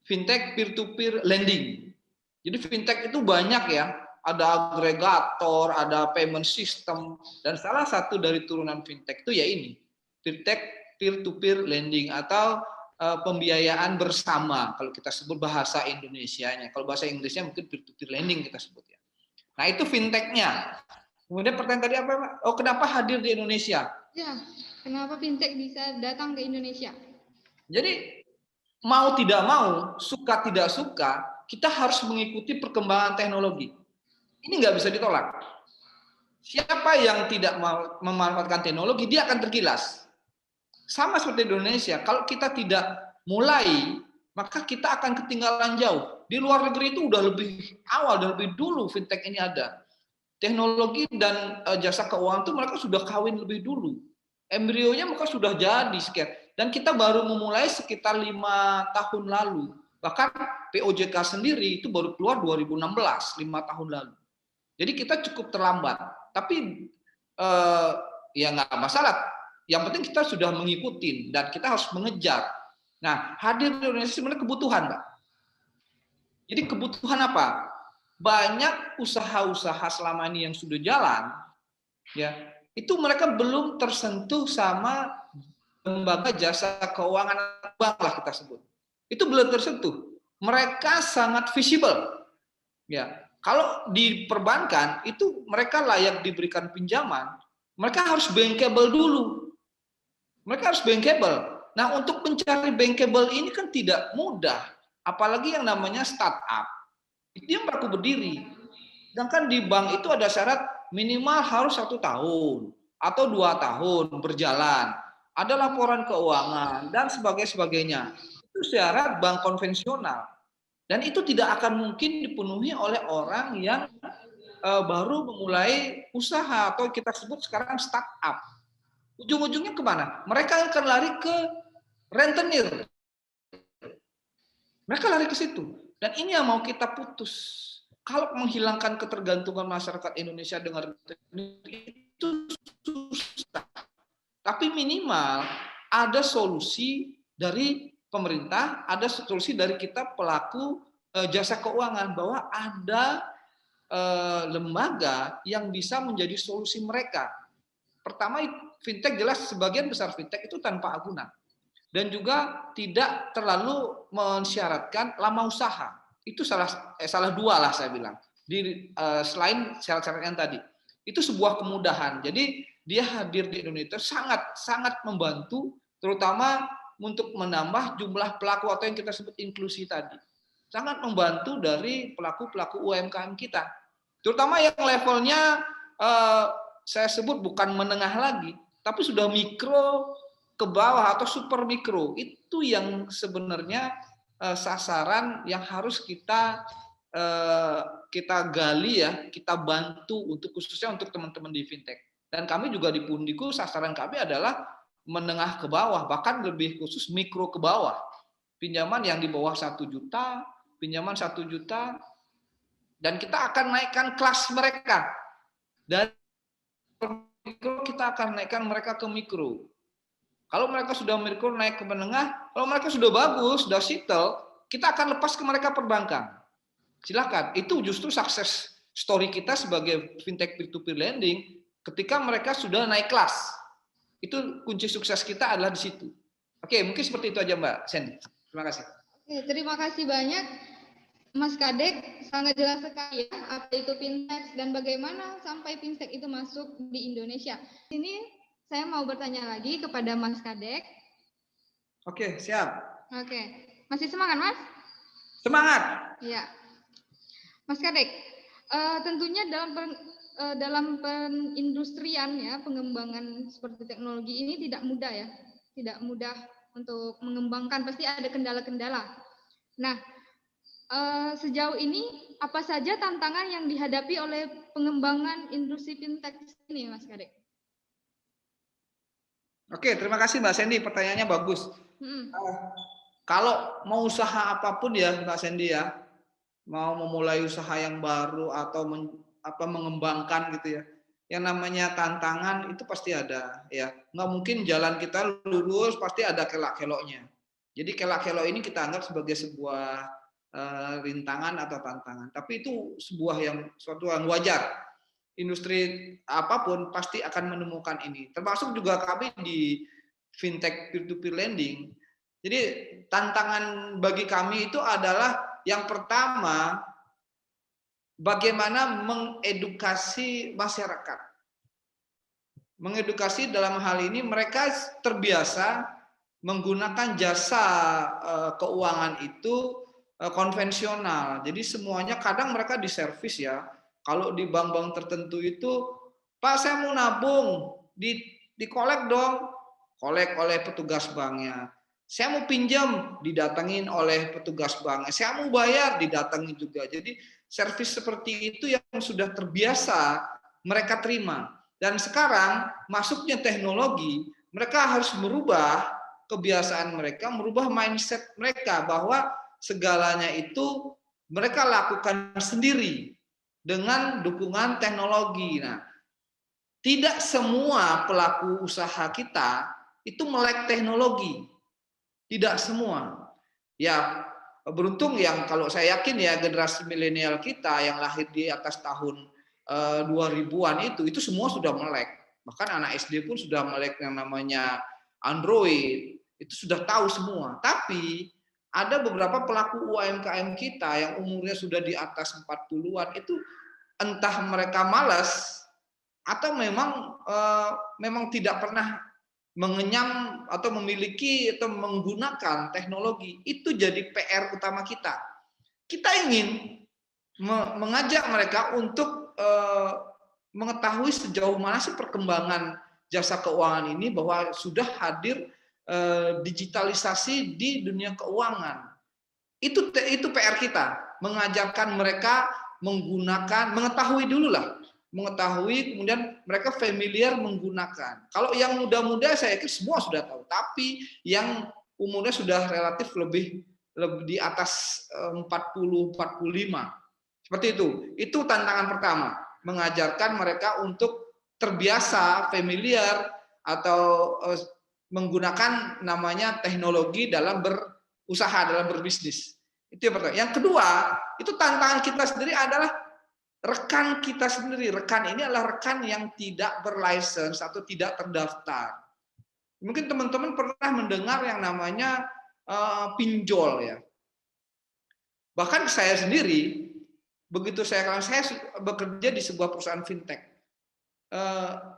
fintech peer-to-peer lending. Jadi fintech itu banyak ya, ada agregator, ada payment system, dan salah satu dari turunan fintech itu ya ini, fintech peer-to-peer lending atau pembiayaan bersama, kalau kita sebut bahasa Indonesianya. Kalau bahasa Inggrisnya mungkin peer-to-peer lending kita sebut ya. Nah itu fintechnya. Kemudian pertanyaan tadi apa, Pak? Oh kenapa hadir di Indonesia? Ya, kenapa fintech bisa datang ke Indonesia? Jadi mau tidak mau, suka tidak suka, kita harus mengikuti perkembangan teknologi. Ini nggak bisa ditolak. Siapa yang tidak memanfaatkan teknologi, dia akan tergilas. Sama seperti di Indonesia, kalau kita tidak mulai, maka kita akan ketinggalan jauh. Di luar negeri itu udah lebih awal dan lebih dulu fintech ini ada. Teknologi dan jasa keuangan itu mereka sudah kawin lebih dulu. Embrionya mereka sudah jadi sekian. Dan kita baru memulai sekitar 5 tahun lalu. Bahkan POJK sendiri itu baru keluar 2016, 5 tahun lalu. Jadi kita cukup terlambat. Tapi ya nggak masalah. Yang penting kita sudah mengikuti dan kita harus mengejar. Nah, hadir di Indonesia sebenarnya kebutuhan, Pak. Jadi kebutuhan apa? Banyak usaha-usaha selama ini yang sudah jalan, ya itu mereka belum tersentuh sama lembaga jasa keuangan bank lah kita sebut. Itu belum tersentuh. Mereka sangat visible. Ya, kalau di perbankan itu mereka layak diberikan pinjaman mereka harus bankable dulu. Mereka harus bankable. Nah, untuk mencari bankable ini kan tidak mudah. Apalagi yang namanya startup. Itu yang baru berdiri. Sedangkan di bank itu ada syarat minimal harus 1 tahun atau 2 tahun berjalan. Ada laporan keuangan dan sebagainya. Itu syarat bank konvensional. Dan itu tidak akan mungkin dipenuhi oleh orang yang baru memulai usaha atau kita sebut sekarang startup. Ujung-ujungnya kemana? Mereka akan lari ke rentenir. Mereka lari ke situ. Dan ini yang mau kita putus. Kalau menghilangkan ketergantungan masyarakat Indonesia dengan rentenir itu susah. Tapi minimal ada solusi dari pemerintah, ada solusi dari kita pelaku jasa keuangan bahwa ada lembaga yang bisa menjadi solusi mereka. Pertama, fintech jelas sebagian besar fintech itu tanpa agunan dan juga tidak terlalu mensyaratkan lama usaha. Itu salah dua lah saya bilang. Selain syarat-syarat yang tadi, itu sebuah kemudahan. Jadi dia hadir di Indonesia sangat membantu, terutama untuk menambah jumlah pelaku atau yang kita sebut inklusi tadi. Sangat membantu dari pelaku-pelaku UMKM kita, terutama yang levelnya saya sebut bukan menengah lagi, tapi sudah mikro ke bawah atau super mikro. Itu yang sebenarnya sasaran yang harus kita gali ya, kita bantu untuk khususnya untuk teman-teman di fintech. Dan kami juga di Pundiku sasaran kami adalah menengah ke bawah, bahkan lebih khusus mikro ke bawah. Pinjaman yang di bawah 1 juta, pinjaman 1 juta, dan kita akan naikkan kelas mereka. Dari mikro kita akan naikkan mereka ke mikro. Kalau mereka sudah mikro naik ke menengah, kalau mereka sudah bagus, sudah settle, kita akan lepas ke mereka perbankan. Silakan. Itu justru sukses story kita sebagai fintech peer-to-peer lending ketika mereka sudah naik kelas. Itu kunci sukses kita adalah di situ. Oke, mungkin seperti itu aja Mbak Sandy. Terima kasih. Oke, terima kasih banyak Mas Kadek, sangat jelas sekali ya apa itu fintech dan bagaimana sampai fintech itu masuk di Indonesia. Ini saya mau bertanya lagi kepada Mas Kadek. Oke, siap. Oke, masih semangat Mas? Semangat. Ya, Mas Kadek, tentunya dalam perindustrian ya, pengembangan seperti teknologi ini tidak mudah ya, tidak mudah untuk mengembangkan, pasti ada kendala-kendala. Nah, sejauh ini apa saja tantangan yang dihadapi oleh pengembangan industri fintech ini, Mas Kadek? Oke, terima kasih Mbak Sandy, pertanyaannya bagus. Kalau mau usaha apapun ya Mbak Sandy ya, mau memulai usaha yang baru atau mengembangkan gitu ya, yang namanya tantangan itu pasti ada ya. Nggak mungkin jalan kita lurus, pasti ada kelak-keloknya. Jadi kelak-kelok ini kita anggap sebagai sebuah rintangan atau tantangan, tapi itu suatu yang wajar. Industri apapun pasti akan menemukan ini, termasuk juga kami di fintech peer-to-peer lending. Jadi tantangan bagi kami itu adalah yang pertama, bagaimana mengedukasi masyarakat. Mengedukasi dalam hal ini mereka terbiasa menggunakan jasa keuangan itu konvensional. Jadi semuanya kadang mereka diservis ya. Kalau di bank-bank tertentu itu, Pak saya mau nabung, dikolek dong, kolek oleh petugas banknya. Saya mau pinjam, didatengin oleh petugas banknya. Saya mau bayar, didatengin juga. Jadi servis seperti itu yang sudah terbiasa mereka terima. Dan sekarang masuknya teknologi, mereka harus merubah kebiasaan mereka, merubah mindset mereka bahwa segalanya itu mereka lakukan sendiri dengan dukungan teknologi. Nah, tidak semua pelaku usaha kita itu melek teknologi. Tidak semua. Ya, beruntung yang kalau saya yakin ya generasi milenial kita yang lahir di atas tahun 2000-an itu semua sudah melek. Bahkan anak SD pun sudah melek yang namanya Android. Itu sudah tahu semua. Tapi ada beberapa pelaku UMKM kita yang umurnya sudah di atas 40-an itu entah mereka malas atau memang tidak pernah mengenyam atau memiliki atau menggunakan teknologi, itu jadi PR utama kita. Kita ingin mengajak mereka untuk mengetahui sejauh mana sih perkembangan jasa keuangan ini, bahwa sudah hadir digitalisasi di dunia keuangan. Itu PR kita, mengajarkan mereka menggunakan, mengetahui dulu lah, mengetahui, kemudian mereka familiar menggunakan. Kalau yang muda-muda saya yakin semua sudah tahu, tapi yang umurnya sudah relatif lebih di atas 40-45. Seperti itu. Itu tantangan pertama, mengajarkan mereka untuk terbiasa, familiar, atau menggunakan namanya teknologi dalam berusaha, dalam berbisnis. Itu yang pertama. Yang kedua, itu tantangan kita sendiri adalah rekan kita sendiri. Rekan ini adalah rekan yang tidak berlisensi atau tidak terdaftar. Mungkin teman-teman pernah mendengar yang namanya pinjol ya. Bahkan saya sendiri, begitu saya bekerja di sebuah perusahaan fintech,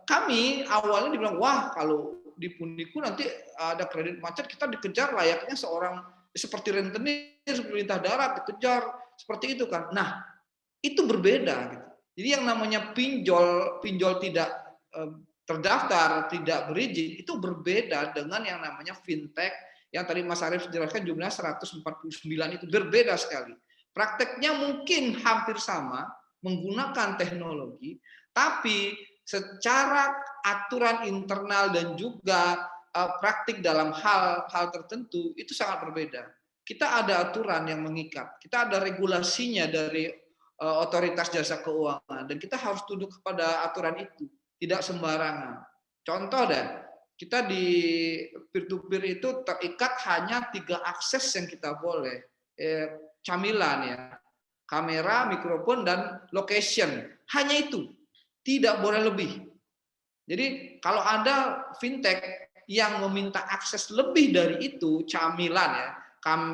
kami awalnya dibilang, wah kalau di Pundiku nanti ada kredit macet, kita dikejar layaknya seorang seperti rentenir, pemerintah darat dikejar seperti itu kan. Nah, itu berbeda gitu. Jadi yang namanya pinjol tidak terdaftar, tidak berizin, itu berbeda dengan yang namanya fintech yang tadi Mas Arief jelaskan jumlahnya 149, itu berbeda sekali. Prakteknya mungkin hampir sama, menggunakan teknologi, tapi secara aturan internal dan juga praktik dalam hal tertentu itu sangat berbeda. Kita ada aturan yang mengikat, kita ada regulasinya dari otoritas jasa keuangan, dan kita harus tunduk kepada aturan itu, tidak sembarangan. Contoh deh, kita di peer-to-peer itu terikat hanya 3 akses yang kita boleh, camilan ya, kamera, mikrofon, dan location, hanya itu, tidak boleh lebih. Jadi kalau ada fintech yang meminta akses lebih dari itu, camilan ya,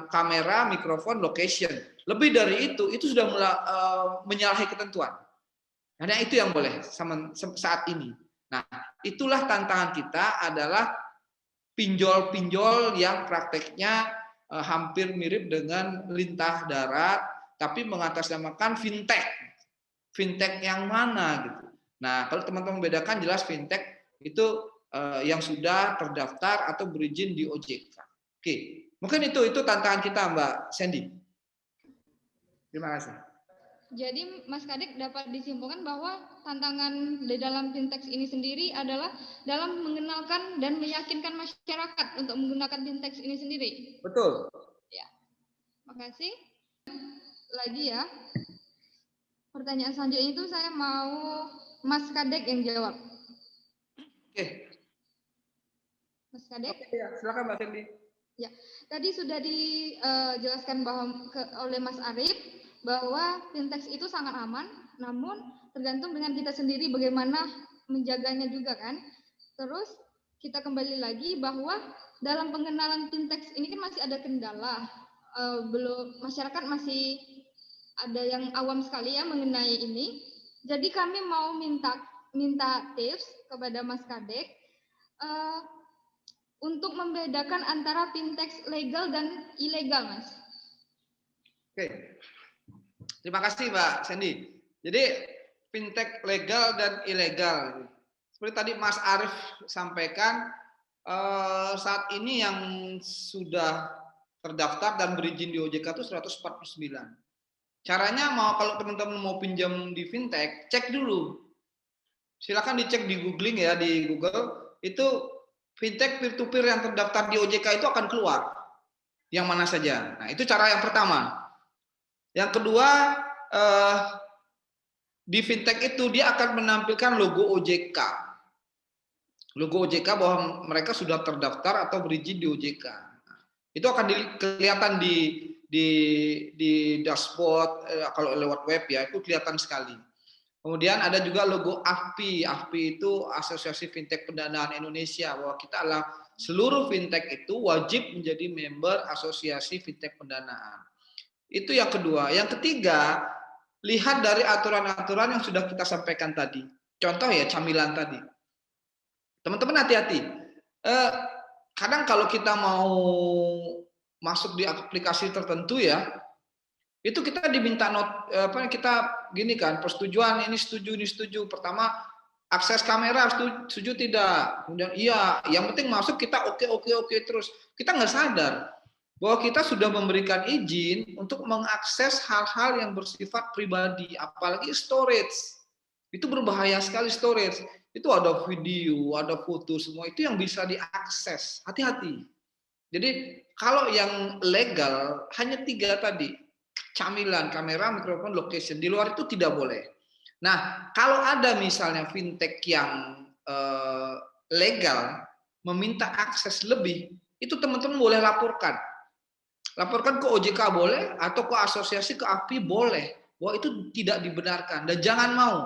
kamera, mikrofon, location, lebih dari itu sudah menyalahi ketentuan. Hanya itu yang boleh saat ini. Nah, itulah tantangan kita, adalah pinjol-pinjol yang prakteknya hampir mirip dengan lintah darat, tapi mengatasnamakan fintech. Fintech yang mana gitu. Nah, kalau teman-teman bedakan, jelas fintech itu yang sudah terdaftar atau berizin di OJK. Oke, mungkin itu tantangan kita, Mbak Sandy. Terima kasih. Jadi Mas Kadek dapat disimpulkan bahwa tantangan di dalam fintech ini sendiri adalah dalam mengenalkan dan meyakinkan masyarakat untuk menggunakan fintech ini sendiri. Betul. Ya, makasih. Lagi ya. Pertanyaan selanjutnya itu saya mau Mas Kadek yang jawab. Oke. Mas Kadek. Oke, ya, silakan Mbak Sandy. Ya, tadi sudah dijelaskan oleh Mas Arief bahwa fintech itu sangat aman, namun tergantung dengan kita sendiri bagaimana menjaganya juga kan. Terus kita kembali lagi bahwa dalam pengenalan fintech ini kan masih ada kendala, masyarakat masih ada yang awam sekali ya mengenai ini. Jadi kami mau minta tips kepada Mas Kadek untuk membedakan antara fintech legal dan ilegal, Mas. Oke. Terima kasih Mbak Sandy. Jadi fintech legal dan ilegal. Seperti tadi Mas Arief sampaikan, saat ini yang sudah terdaftar dan berizin di OJK itu 149. Caranya kalau teman-teman mau pinjam di fintech, cek dulu. Silakan dicek di googling ya, di Google, itu fintech peer-to-peer yang terdaftar di OJK itu akan keluar. Yang mana saja. Nah, itu cara yang pertama. Yang kedua, di fintech itu dia akan menampilkan logo OJK. Logo OJK bahwa mereka sudah terdaftar atau berizin di OJK. Itu akan kelihatan di dashboard, kalau lewat web ya, itu kelihatan sekali. Kemudian ada juga logo AFPI. AFPI itu Asosiasi Fintech Pendanaan Indonesia, bahwa kita adalah seluruh fintech itu wajib menjadi member Asosiasi Fintech Pendanaan. Itu yang kedua. Yang ketiga, lihat dari aturan-aturan yang sudah kita sampaikan tadi. Contoh ya camilan tadi. Teman-teman hati-hati. Kadang kalau kita mau masuk di aplikasi tertentu ya, itu kita diminta kita gini kan, persetujuan ini setuju. Pertama akses kamera setuju tidak. Kemudian iya, yang penting masuk kita oke terus. Kita nggak sadar bahwa kita sudah memberikan izin untuk mengakses hal-hal yang bersifat pribadi, apalagi storage. Itu berbahaya sekali storage. Itu ada video, ada foto, semua itu yang bisa diakses. Hati-hati. Jadi kalau yang legal hanya 3 tadi, camilan, kamera, mikrofon, location. Di luar itu tidak boleh. Nah, kalau ada misalnya fintech yang legal meminta akses lebih, itu teman-teman boleh laporkan. Laporkan ke OJK boleh, atau ke asosiasi, ke API boleh. Bahwa itu tidak dibenarkan dan jangan mau.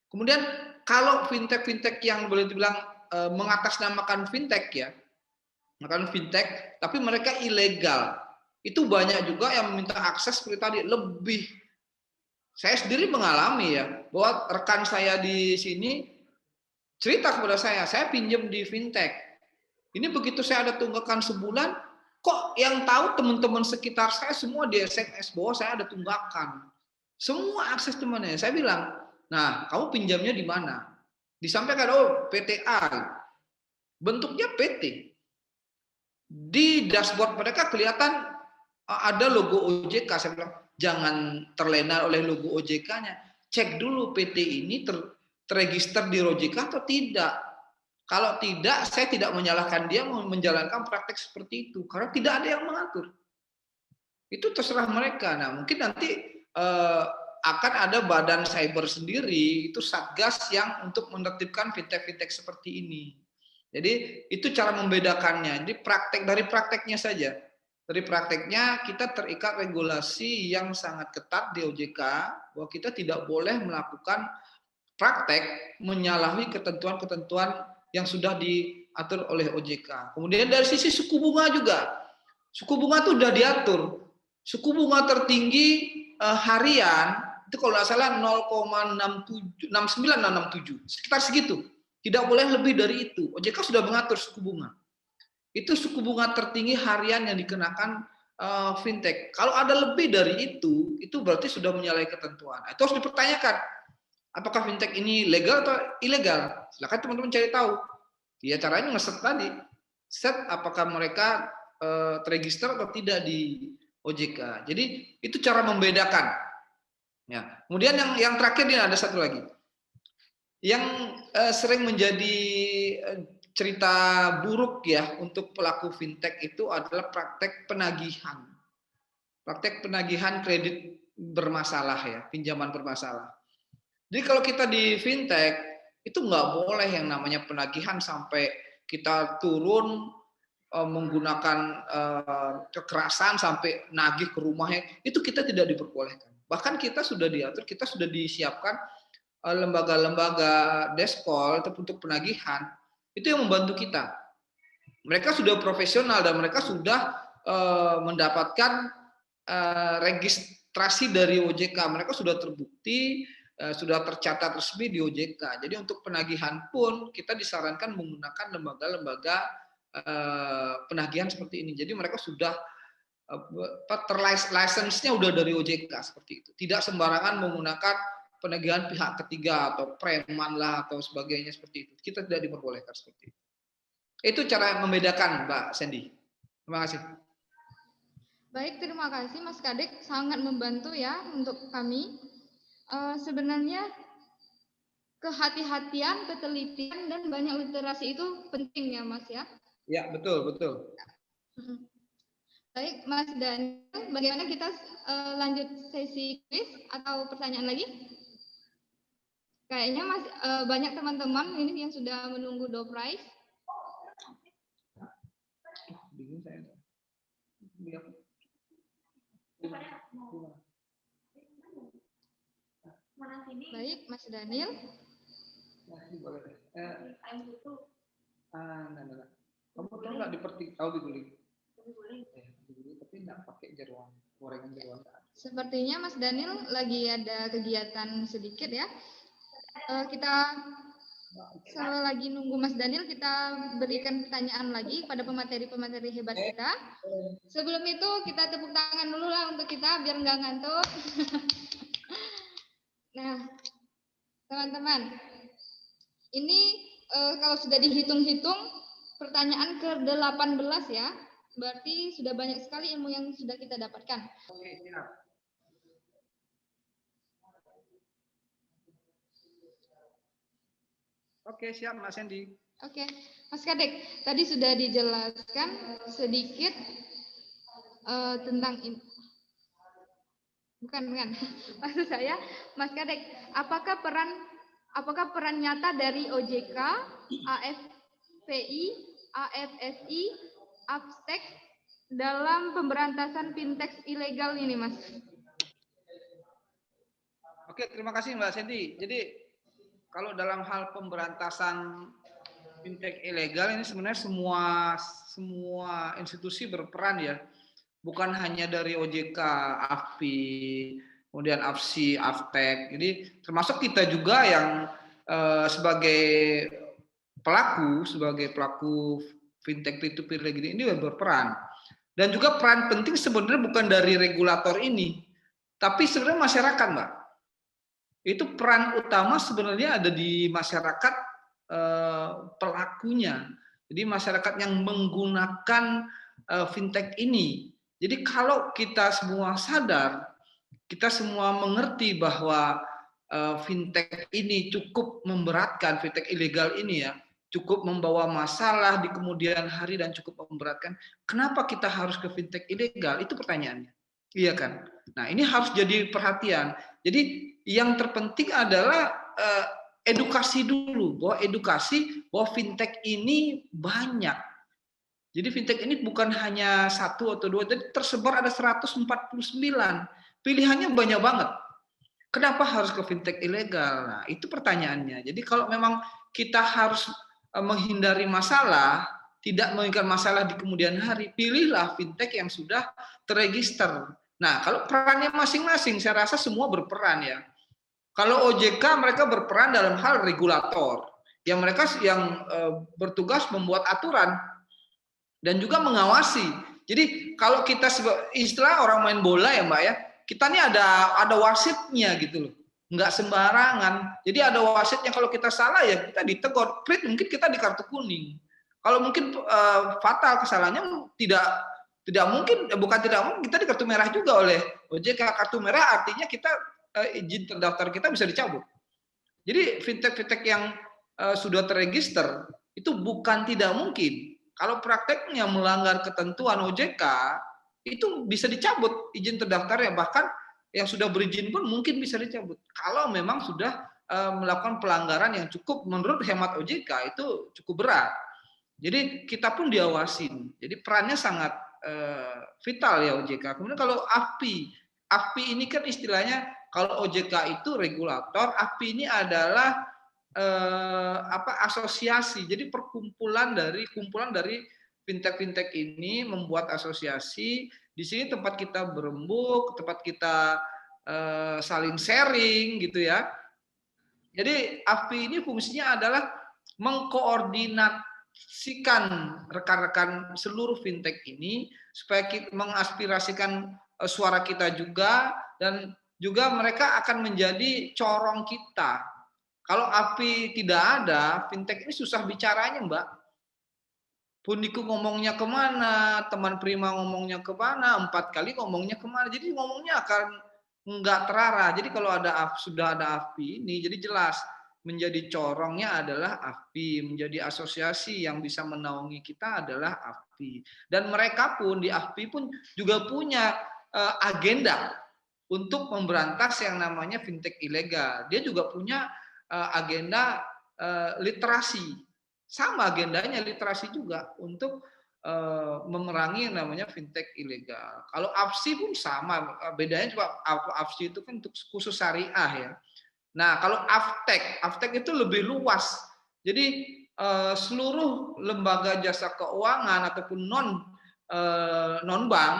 Kemudian kalau fintech yang boleh dibilang mengatasnamakan fintech ya, melakukan fintech, tapi mereka ilegal. Itu banyak juga yang meminta akses seperti tadi lebih. Saya sendiri mengalami ya, bahwa rekan saya di sini cerita kepada saya pinjam di fintech. Ini begitu saya ada tunggakan sebulan, kok yang tahu teman-teman sekitar saya semua di SMS bahwa saya ada tunggakan. Semua akses temannya. Saya bilang, nah kamu pinjamnya di mana? Disampaikan, oh PTA. Bentuknya PT. Di dashboard mereka kelihatan ada logo OJK. Saya bilang, jangan terlena oleh logo OJK-nya. Cek dulu PT ini terregister di OJK atau tidak. Kalau tidak, saya tidak menyalahkan dia menjalankan praktek seperti itu. Karena tidak ada yang mengatur. Itu terserah mereka. Nah, mungkin nanti akan ada badan cyber sendiri, itu satgas yang untuk menertibkan fintech-fintech seperti ini. Jadi itu cara membedakannya. Jadi dari prakteknya saja. Dari prakteknya kita terikat regulasi yang sangat ketat di OJK bahwa kita tidak boleh melakukan praktek menyalahi ketentuan-ketentuan yang sudah diatur oleh OJK. Kemudian dari sisi suku bunga juga. Suku bunga itu sudah diatur. Suku bunga tertinggi harian itu kalau tidak salah 0,6967, sekitar segitu. Tidak boleh lebih dari itu. OJK sudah mengatur suku bunga. Itu suku bunga tertinggi harian yang dikenakan fintech. Kalau ada lebih dari itu berarti sudah menyalahi ketentuan. Itu harus dipertanyakan. Apakah fintech ini legal atau ilegal? Silakan teman-teman cari tahu. Ya caranya ngeset tadi. Set apakah mereka terregister atau tidak di OJK. Jadi itu cara membedakan. Ya. Kemudian yang terakhir ini ada satu lagi. Yang sering menjadi cerita buruk ya untuk pelaku fintech itu adalah praktek penagihan. Praktek penagihan kredit bermasalah ya, pinjaman bermasalah. Jadi kalau kita di fintech itu nggak boleh yang namanya penagihan sampai kita turun menggunakan kekerasan sampai nagih ke rumahnya, itu kita tidak diperbolehkan. Bahkan kita sudah diatur, kita sudah disiapkan lembaga-lembaga deskol untuk penagihan, itu yang membantu kita. Mereka sudah profesional dan mereka sudah mendapatkan registrasi dari OJK, mereka sudah terbukti, sudah tercatat resmi di OJK. Jadi untuk penagihan pun kita disarankan menggunakan lembaga-lembaga penagihan seperti ini. Jadi mereka sudah license-nya udah dari OJK seperti itu. Tidak sembarangan menggunakan penagihan pihak ketiga atau preman lah atau sebagainya seperti itu. Kita tidak diperbolehkan seperti itu. Itu cara membedakan, Mbak Sandy. Terima kasih. Baik, terima kasih Mas Kadek, sangat membantu ya untuk kami. Sebenarnya kehati-hatian, ketelitian, dan banyak literasi itu penting ya Mas ya? Ya, betul. Baik, Mas Daniel, bagaimana kita lanjut sesi quiz atau pertanyaan lagi? Kayaknya Mas banyak teman-teman ini yang sudah menunggu door prize. Bingung saya. Baik, Mas Daniel. Kamu tahu nggak diguling? Tapi nggak pakai jeruan, gorengan jeruan. Sepertinya Mas Daniel lagi ada kegiatan sedikit ya. kita kalau lagi nunggu Mas Daniel, kita berikan pertanyaan lagi pada pemateri-pemateri hebat kita. Sebelum itu kita tepuk tangan dulu lah untuk kita biar nggak ngantuk. Nah, teman-teman, ini kalau sudah dihitung-hitung pertanyaan ke-18 ya, berarti sudah banyak sekali ilmu yang sudah kita dapatkan. Oke, siap Mas Hendy. Oke, Mas Kadek, tadi sudah dijelaskan sedikit tentang ini. Bukan. Maksud saya, Mas Kadek, apakah peran nyata dari OJK, AFPI, AFSI, AFSTEK dalam pemberantasan fintech ilegal ini, Mas? Oke, terima kasih Mbak Sandy. Jadi kalau dalam hal pemberantasan fintech ilegal ini sebenarnya semua institusi berperan ya, bukan hanya dari OJK, AFPI, kemudian AFSI, AFTEK. Jadi termasuk kita juga yang sebagai pelaku fintech P2P ini berperan. Dan juga peran penting sebenarnya bukan dari regulator ini, tapi sebenarnya masyarakat, Mbak. Itu peran utama sebenarnya ada di masyarakat pelakunya. Jadi masyarakat yang menggunakan fintech ini. Jadi kalau kita semua sadar, kita semua mengerti bahwa fintech ini cukup memberatkan, fintech ilegal ini ya, cukup membawa masalah di kemudian hari dan cukup memberatkan. Kenapa kita harus ke fintech ilegal? Itu pertanyaannya. Iya kan? Nah, ini harus jadi perhatian. Jadi yang terpenting adalah edukasi dulu, bahwa fintech ini banyak. Jadi fintech ini bukan hanya satu atau dua, jadi tersebar ada 149. Pilihannya banyak banget. Kenapa harus ke fintech ilegal? Nah, itu pertanyaannya. Jadi kalau memang kita harus menghindari masalah, tidak menginginkan masalah di kemudian hari, pilihlah fintech yang sudah terregister. Nah, kalau perannya masing-masing, saya rasa semua berperan ya. Kalau OJK mereka berperan dalam hal regulator, yang mereka yang bertugas membuat aturan dan juga mengawasi. Jadi kalau kita istilah orang main bola ya Mbak ya, kita ini ada wasitnya gitu loh, nggak sembarangan. Jadi ada wasitnya, kalau kita salah ya kita ditegur, mungkin kita di kartu kuning. Kalau mungkin fatal kesalahannya tidak mungkin, bukan tidak mungkin, kita di kartu merah juga oleh OJK. Kartu merah artinya kita izin terdaftar kita bisa dicabut. Jadi fintech yang sudah terregister itu bukan tidak mungkin. Kalau prakteknya melanggar ketentuan OJK itu bisa dicabut izin terdaftarnya, bahkan yang sudah berizin pun mungkin bisa dicabut. Kalau memang sudah melakukan pelanggaran yang cukup menurut hemat OJK itu cukup berat. Jadi kita pun diawasin. Jadi perannya sangat vital ya OJK. Kemudian kalau AFPI ini kan istilahnya, kalau OJK itu regulator, AFPI ini adalah asosiasi. Jadi kumpulan dari fintech ini membuat asosiasi. Di sini tempat kita berembuk, tempat kita saling sharing gitu ya. Jadi AFPI ini fungsinya adalah mengkoordinasikan rekan-rekan seluruh fintech ini supaya kita mengaspirasikan suara kita juga, dan juga mereka akan menjadi corong kita. Kalau AFPI tidak ada, fintech ini susah bicaranya, Mbak. Pundiku ngomongnya kemana, teman Prima ngomongnya kemana, 4 kali ngomongnya kemana. Jadi ngomongnya akan nggak terarah. Jadi kalau sudah ada AFPI ini, jadi jelas menjadi corongnya adalah AFPI, menjadi asosiasi yang bisa menaungi kita adalah AFPI. Dan mereka pun di AFPI pun juga punya agenda untuk memberantas yang namanya fintech ilegal. Dia juga punya agenda literasi. Sama agendanya literasi juga untuk memerangi yang namanya fintech ilegal. Kalau AFSI pun sama, bedanya cuma AFSI itu kan untuk khusus syariah ya. Nah, kalau AFTEK itu lebih luas. Jadi seluruh lembaga jasa keuangan ataupun non bank,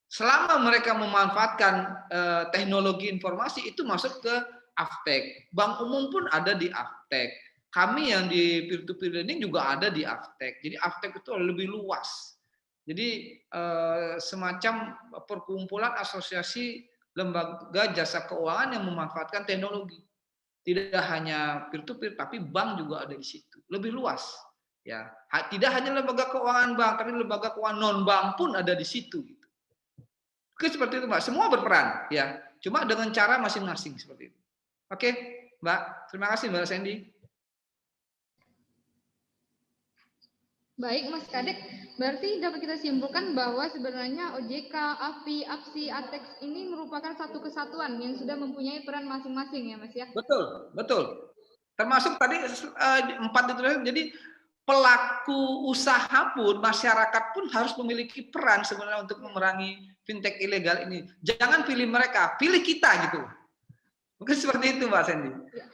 selama mereka memanfaatkan teknologi informasi itu masuk ke Aftek, bank umum pun ada di Aftek. Kami yang di peer-to-peer lending juga ada di Aftek. Jadi Aftek itu lebih luas. Jadi semacam perkumpulan asosiasi lembaga jasa keuangan yang memanfaatkan teknologi. Tidak hanya peer-to-peer, tapi bank juga ada di situ. Lebih luas. Ya, tidak hanya lembaga keuangan bank, tapi lembaga keuangan non bank pun ada di situ. Gitu. Oke, seperti itu, Mbak. Semua berperan, ya. Cuma dengan cara masing-masing seperti itu. Oke, Mbak. Terima kasih, Mbak Sandy. Baik, Mas Kadek. Berarti dapat kita simpulkan bahwa sebenarnya OJK, API, APSI, ATEX ini merupakan satu kesatuan yang sudah mempunyai peran masing-masing ya, Mas ya? Betul, betul. Termasuk tadi 4 itu. Jadi pelaku usaha pun, masyarakat pun harus memiliki peran sebenarnya untuk memerangi fintech ilegal ini. Jangan pilih mereka, pilih kita gitu. Mungkin seperti itu, Mbak Sandy. Ya.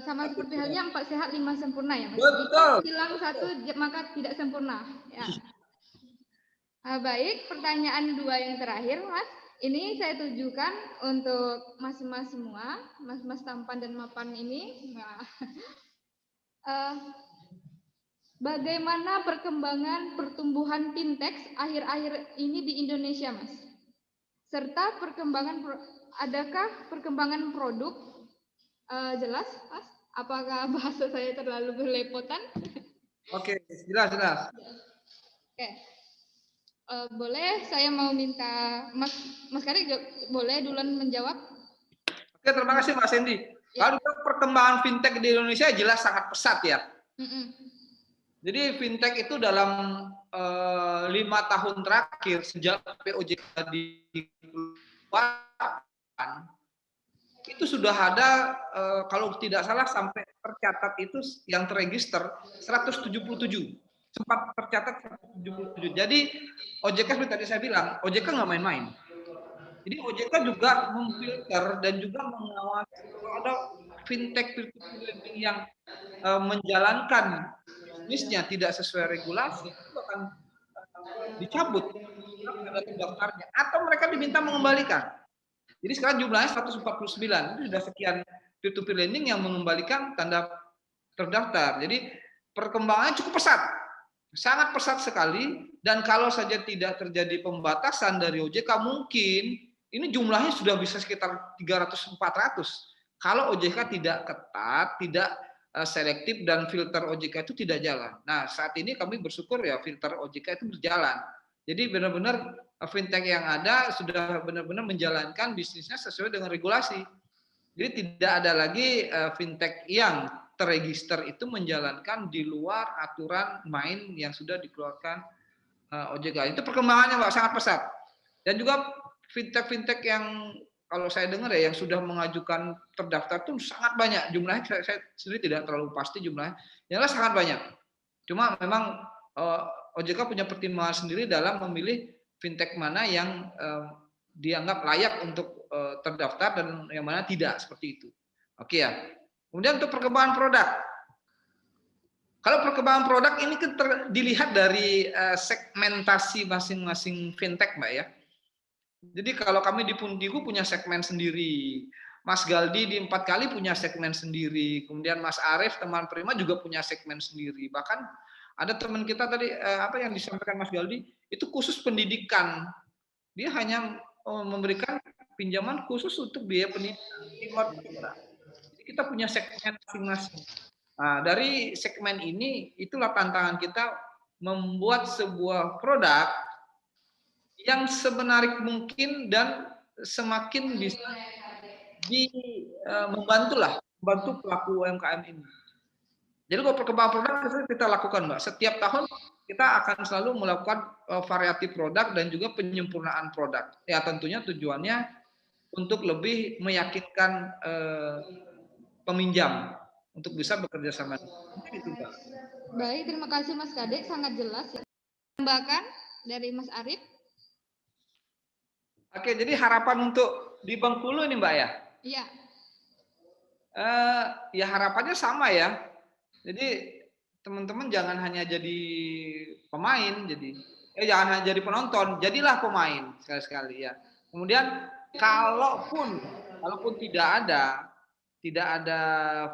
Sama seperti halnya 4 sehat 5 sempurna ya, Mas. Betul. Jika hilang satu maka tidak sempurna. Ya. Baik, pertanyaan 2 yang terakhir, Mas. Ini saya tujukan untuk mas-mas semua, mas-mas tampan dan mapan ini. Nah. Bagaimana perkembangan pertumbuhan fintech akhir-akhir ini di Indonesia, Mas? Serta adakah perkembangan produk jelas, Mas? Apakah bahasa saya terlalu berlepotan? Oke, jelas. Oke. Boleh saya mau minta Mas Kadek boleh duluan menjawab? Oke, terima kasih Mas Sandy. Kalau perkembangan fintech di Indonesia jelas sangat pesat ya. Jadi fintech itu dalam 5 tahun terakhir sejak POJK dikeluarkan itu sudah ada kalau tidak salah sampai tercatat itu yang terregister 177. Sempat tercatat 177. Jadi OJK seperti tadi saya bilang, OJK nggak main-main. Jadi OJK juga memfilter dan juga mengawasi kalau ada fintech peer-to-peer lending yang menjalankan bisnisnya tidak sesuai regulasi itu akan dicabut ada terdaftarnya atau mereka diminta mengembalikan. Jadi sekarang jumlahnya 149 itu sudah sekian peer-to-peer lending yang mengembalikan tanda terdaftar. Jadi perkembangannya cukup pesat. Sangat pesat sekali dan kalau saja tidak terjadi pembatasan dari OJK mungkin ini jumlahnya sudah bisa sekitar 300-400. Kalau OJK tidak ketat, tidak selektif dan filter OJK itu tidak jalan. Nah, saat ini kami bersyukur ya filter OJK itu berjalan. Jadi benar-benar fintech yang ada sudah benar-benar menjalankan bisnisnya sesuai dengan regulasi. Jadi tidak ada lagi fintech yang terregister itu menjalankan di luar aturan main yang sudah dikeluarkan OJK. Itu perkembangannya Mbak sangat pesat. Dan juga fintech yang kalau saya dengar ya yang sudah mengajukan terdaftar itu sangat banyak jumlahnya. Saya sendiri tidak terlalu pasti jumlahnya. Yang sangat banyak. Cuma memang OJK punya pertimbangan sendiri dalam memilih fintech mana yang dianggap layak untuk terdaftar dan yang mana tidak seperti itu. Oke ya. Kemudian untuk perkembangan produk. Kalau perkembangan produk ini dilihat dari segmentasi masing-masing fintech, Mbak ya. Jadi kalau kami di Pundiku punya segmen sendiri, Mas Galdi di 4 kali punya segmen sendiri, kemudian Mas Arief teman Prima juga punya segmen sendiri. Bahkan ada teman kita tadi apa yang disampaikan Mas Galdi itu khusus pendidikan. Dia hanya memberikan pinjaman khusus untuk biaya pendidikan. Jadi kita punya segmen masing-masing. Nah, dari segmen ini itulah tantangan kita membuat sebuah produk yang semenarik mungkin dan semakin bisa membantu pelaku UMKM ini. Jadi kalau perkembangan produk kita lakukan, Mbak. Setiap tahun kita akan selalu melakukan variasi produk dan juga penyempurnaan produk. Ya tentunya tujuannya untuk lebih meyakinkan peminjam untuk bisa bekerja sama. Baik, terima kasih Mas Kadek, sangat jelas. Tambahkan dari Mas Arief. Oke, jadi harapan untuk di Bengkulu ini, Mbak ya? Iya. Ya harapannya sama ya. Jadi teman-teman jangan hanya jadi pemain, jangan hanya jadi penonton, jadilah pemain sekali-sekali ya. Kemudian kalaupun tidak ada tidak ada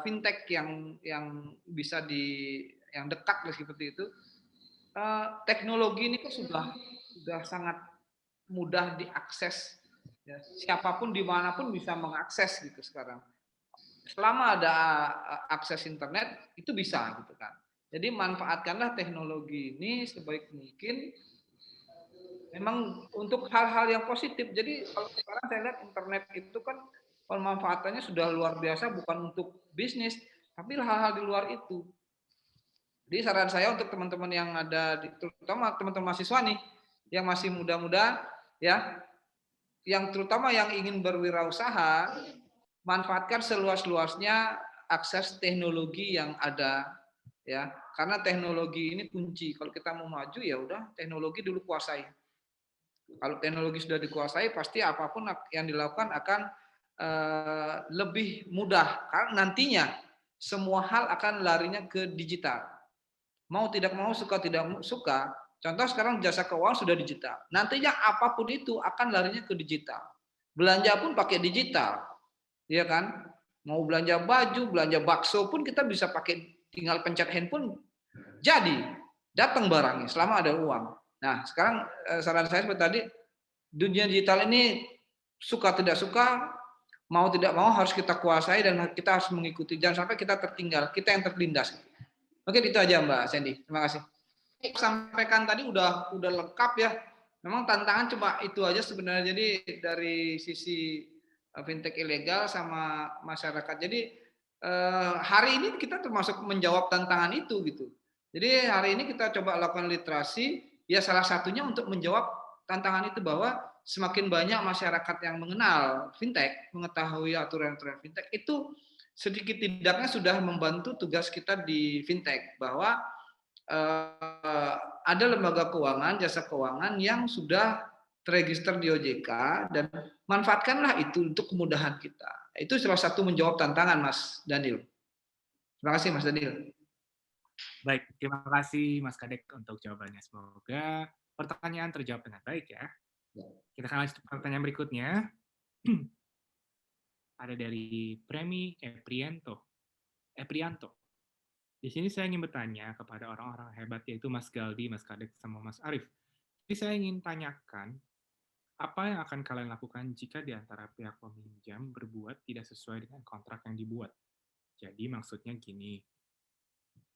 fintech yang bisa yang dekat seperti itu. Teknologi ini kan sudah sangat mudah diakses, ya, siapapun dimanapun bisa mengakses gitu sekarang. Selama ada akses internet itu bisa gitu kan. Jadi manfaatkanlah teknologi ini sebaik mungkin, memang untuk hal-hal yang positif. Jadi kalau sekarang saya lihat internet itu kan pemanfaatannya sudah luar biasa, bukan untuk bisnis, tapi hal-hal di luar itu. Jadi saran saya untuk teman-teman yang ada, terutama teman-teman mahasiswa nih, yang masih muda-muda, ya, yang terutama yang ingin berwirausaha, manfaatkan seluas-luasnya akses teknologi yang ada, ya, karena teknologi ini kunci. Kalau kita mau maju, ya udah teknologi dulu kuasai. Kalau teknologi sudah dikuasai, pasti apapun yang dilakukan akan lebih mudah, karena nantinya semua hal akan larinya ke digital. Mau tidak mau, suka tidak suka, contoh sekarang jasa keuangan sudah digital. Nantinya apapun itu akan larinya ke digital. Belanja pun pakai digital, ya kan? Mau belanja baju, belanja bakso pun kita bisa pakai, tinggal pencet handphone, jadi datang barangnya selama ada uang. Nah, sekarang saran saya seperti tadi, dunia digital ini suka tidak suka, mau tidak mau harus kita kuasai dan kita harus mengikuti. Jangan sampai kita tertinggal, kita yang terlindas. Oke, itu aja Mbak Sandy. Terima kasih. Sampaikan tadi udah lengkap ya. Memang tantangan cuma itu aja sebenarnya. Jadi dari sisi fintech ilegal sama masyarakat. Jadi hari ini kita termasuk menjawab tantangan itu gitu. Jadi hari ini kita coba lakukan literasi. Ya salah satunya untuk menjawab tantangan itu, bahwa semakin banyak masyarakat yang mengenal fintech, mengetahui aturan-aturan fintech, itu sedikit tidaknya sudah membantu tugas kita di fintech, bahwa ada lembaga keuangan, jasa keuangan yang sudah terregister di OJK, dan manfaatkanlah itu untuk kemudahan kita. Itu salah satu menjawab tantangan, Mas Daniel. Terima kasih, Mas Daniel. Baik, terima kasih Mas Kadek untuk jawabannya. Semoga pertanyaan terjawab dengan baik ya. Kita akan lanjut ke pertanyaan berikutnya. Ada dari Premi Eprianto. Di sini saya ingin bertanya kepada orang-orang hebat, yaitu Mas Galdi, Mas Kadek, sama Mas Arief. Jadi saya ingin tanyakan, apa yang akan kalian lakukan jika di antara pihak peminjam berbuat tidak sesuai dengan kontrak yang dibuat? Jadi maksudnya gini,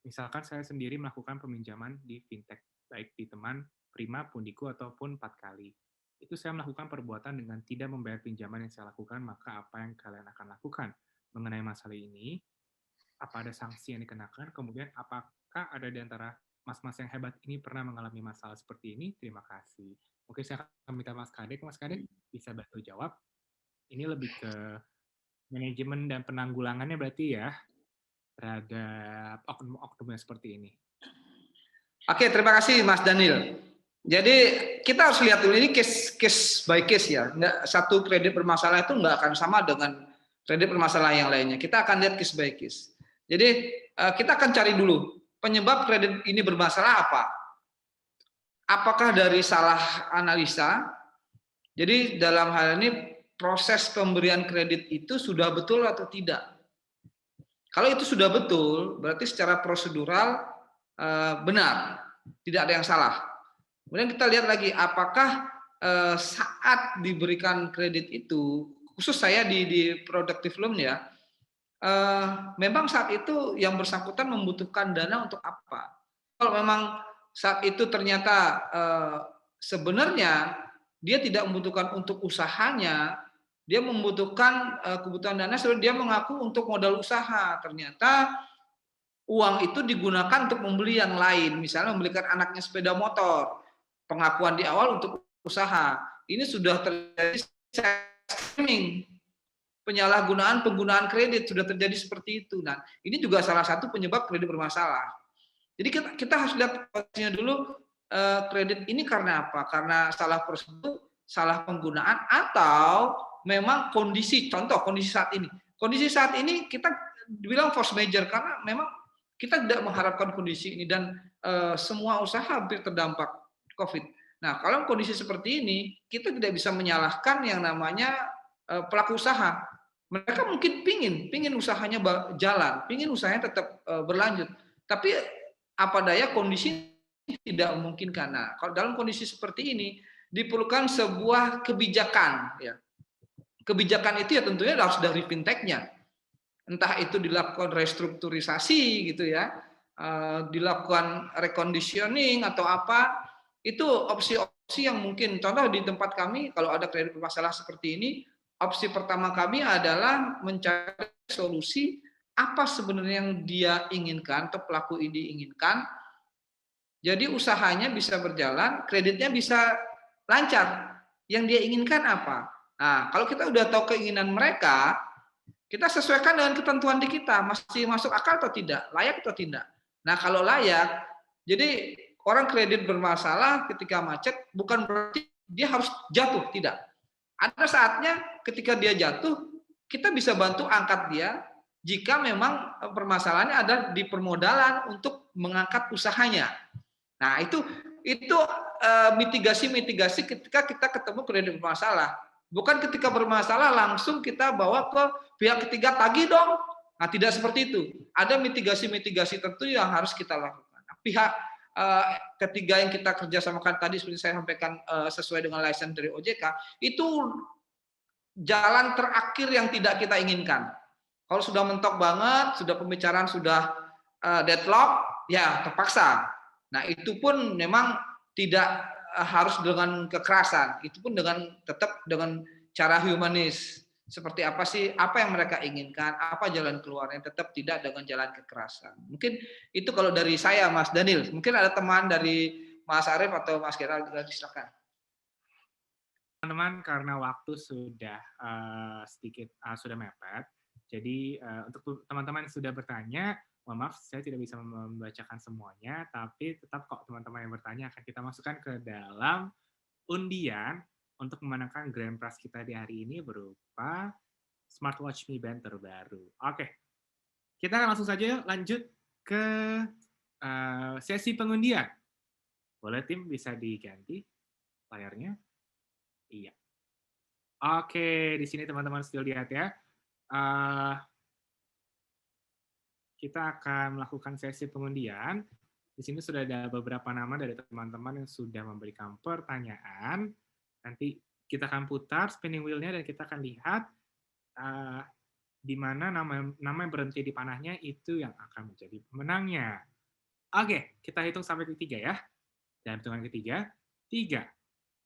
misalkan saya sendiri melakukan peminjaman di fintech, baik di teman, Prima, Pundiku, ataupun 4 kali. Itu saya melakukan perbuatan dengan tidak membayar pinjaman yang saya lakukan, maka apa yang kalian akan lakukan mengenai masalah ini? Apa ada sanksi yang dikenakan? Kemudian apakah ada di antara mas-mas yang hebat ini pernah mengalami masalah seperti ini? Terima kasih. Mungkin saya akan minta Mas Kadek bisa bantu jawab. Ini lebih ke manajemen dan penanggulangannya berarti ya, terhadap oknum-oknum yang seperti ini. Oke, terima kasih Mas Daniel. Jadi kita harus lihat dulu, ini case by case ya. Nggak, satu kredit bermasalah itu nggak akan sama dengan kredit bermasalah yang lainnya. Kita akan lihat case by case. Jadi kita akan cari dulu penyebab kredit ini bermasalah apa. Apakah dari salah analisa? Jadi dalam hal ini proses pemberian kredit itu sudah betul atau tidak. Kalau itu sudah betul, berarti secara prosedural benar, tidak ada yang salah. Kemudian kita lihat lagi, apakah saat diberikan kredit itu, khusus saya di productive loan ya, memang saat itu yang bersangkutan membutuhkan dana untuk apa? Kalau memang saat itu ternyata sebenarnya dia tidak membutuhkan untuk usahanya, dia membutuhkan kebutuhan dana, sebab dia mengaku untuk modal usaha. Ternyata uang itu digunakan untuk membeli yang lain, misalnya membelikan anaknya sepeda motor. Pengakuan di awal untuk usaha. Ini sudah terjadi skimming, penyalahgunaan penggunaan kredit sudah terjadi seperti itu. Nah, ini juga salah satu penyebab kredit bermasalah. Jadi kita harus lihat posisinya dulu, kredit ini karena apa? Karena salah prosedur, salah penggunaan, atau memang kondisi, contoh kondisi saat ini. Kondisi saat ini kita bilang force major karena memang kita tidak mengharapkan kondisi ini, dan semua usaha hampir terdampak COVID. Nah, kalau kondisi seperti ini, kita tidak bisa menyalahkan yang namanya pelaku usaha. Mereka mungkin pingin usahanya jalan, pingin usahanya tetap berlanjut. Tapi apa daya kondisi tidak memungkinkan. Nah, kalau dalam kondisi seperti ini diperlukan sebuah kebijakan. Ya. Kebijakan itu ya tentunya harus dari fintech-nya. Entah itu dilakukan restrukturisasi gitu ya, dilakukan reconditioning atau apa, itu opsi-opsi yang mungkin. Contoh di tempat kami kalau ada kredit bermasalah seperti ini, opsi pertama kami adalah mencari solusi apa sebenarnya yang dia inginkan atau pelaku ini inginkan. Jadi usahanya bisa berjalan, kreditnya bisa lancar. Yang dia inginkan apa? Nah, kalau kita udah tahu keinginan mereka, kita sesuaikan dengan ketentuan di kita, masih masuk akal atau tidak, layak atau tidak. Nah, kalau layak, jadi orang kredit bermasalah ketika macet bukan berarti dia harus jatuh, tidak. Ada saatnya ketika dia jatuh, kita bisa bantu angkat dia jika memang permasalahannya ada di permodalan untuk mengangkat usahanya. Nah, itu mitigasi-mitigasi ketika kita ketemu kredit bermasalah. Bukan ketika bermasalah langsung kita bawa ke pihak ketiga, tagih dong. Nah, tidak seperti itu. Ada mitigasi-mitigasi tertentu yang harus kita lakukan. Nah, pihak ketiga yang kita kerjasamakan tadi seperti saya sampaikan sesuai dengan license dari OJK, itu jalan terakhir yang tidak kita inginkan. Kalau sudah mentok banget, sudah pembicaraan sudah deadlock, ya terpaksa. Nah, itu pun memang tidak harus dengan kekerasan, itu pun tetap dengan cara humanis. Seperti apa sih, apa yang mereka inginkan, apa jalan keluarnya, tetap tidak dengan jalan kekerasan. Mungkin itu kalau dari saya, Mas Daniel. Mungkin ada teman dari Mas Arief atau Mas Gerald, silakan. Teman-teman, karena waktu sudah sedikit sudah mepet, jadi untuk teman-teman yang sudah bertanya, mohon maaf, saya tidak bisa membacakan semuanya, tapi tetap kok teman-teman yang bertanya akan kita masukkan ke dalam undian untuk memenangkan Grand Prize kita di hari ini berupa Smartwatch Mi Band terbaru. Oke, kita akan langsung saja lanjut ke sesi pengundian. Boleh tim bisa diganti layarnya? Iya. Oke, di sini teman-teman sudah lihat ya. Kita akan melakukan sesi pengundian. Di sini sudah ada beberapa nama dari teman-teman yang sudah memberikan pertanyaan. Nanti kita akan putar spinning wheel-nya dan kita akan lihat di mana nama yang berhenti di panahnya itu yang akan menjadi pemenangnya. Oke, kita hitung sampai ketiga ya. Dan hitungan ketiga, 3,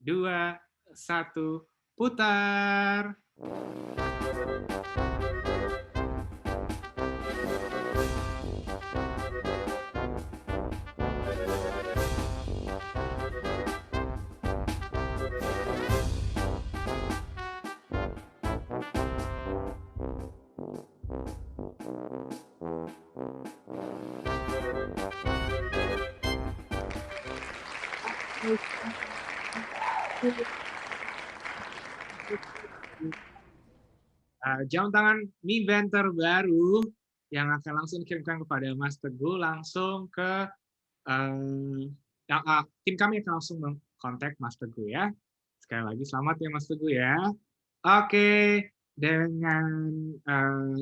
2, 1, putar. Jam tangan Mi Band terbaru yang akan langsung dikirimkan kepada Mas Teguh langsung ke tim kami akan langsung mengkontak Mas Teguh ya. Sekali lagi selamat ya Mas Teguh ya. Oke, dengan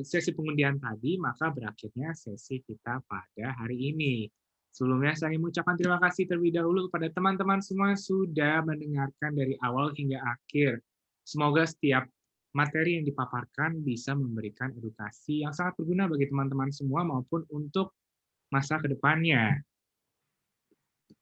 sesi pengundian tadi maka berakhirnya sesi kita pada hari ini. Sebelumnya saya ingin mengucapkan terima kasih terlebih dahulu kepada teman-teman semua yang sudah mendengarkan dari awal hingga akhir. Semoga setiap materi yang dipaparkan bisa memberikan edukasi yang sangat berguna bagi teman-teman semua maupun untuk masa kedepannya.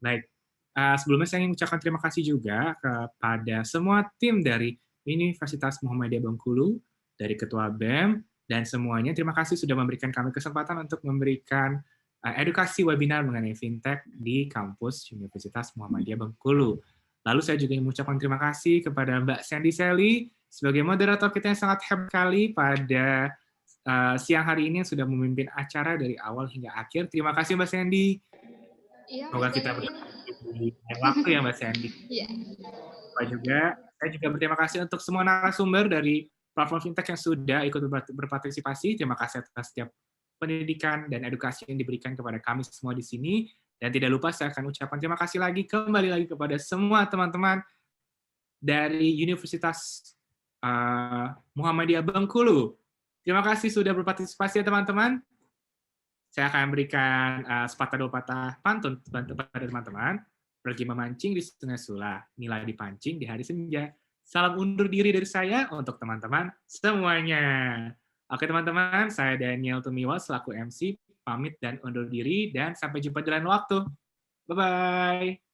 Baik, sebelumnya saya ingin mengucapkan terima kasih juga kepada semua tim dari Universitas Muhammadiyah Bengkulu, dari Ketua BEM, dan semuanya. Terima kasih sudah memberikan kami kesempatan untuk memberikan edukasi webinar mengenai fintech di kampus Universitas Muhammadiyah Bengkulu. Lalu saya juga ingin mengucapkan terima kasih kepada Mbak Sandy Sally sebagai moderator kita yang sangat hebat sekali pada siang hari ini yang sudah memimpin acara dari awal hingga akhir. Terima kasih Mbak Sandy. Iya, Semoga kita di waktu ya Mbak Sandy. Iya. Saya juga berterima kasih untuk semua narasumber dari platform fintech yang sudah ikut berpartisipasi. Terima kasih atas setiap pendidikan dan edukasi yang diberikan kepada kami semua di sini. Dan tidak lupa saya akan ucapkan terima kasih kembali lagi kepada semua teman-teman dari Universitas Muhammadiyah Bengkulu Terima kasih sudah berpartisipasi ya teman-teman. Saya akan berikan sepatah dua patah pantun pada teman-teman. Pergi memancing di Sungai Sula, nilai dipancing di hari senja. Salam undur diri dari saya untuk teman-teman semuanya. Oke teman-teman, saya Daniel Tumiwa selaku MC, pamit dan undur diri, dan sampai jumpa di lain waktu. Bye-bye.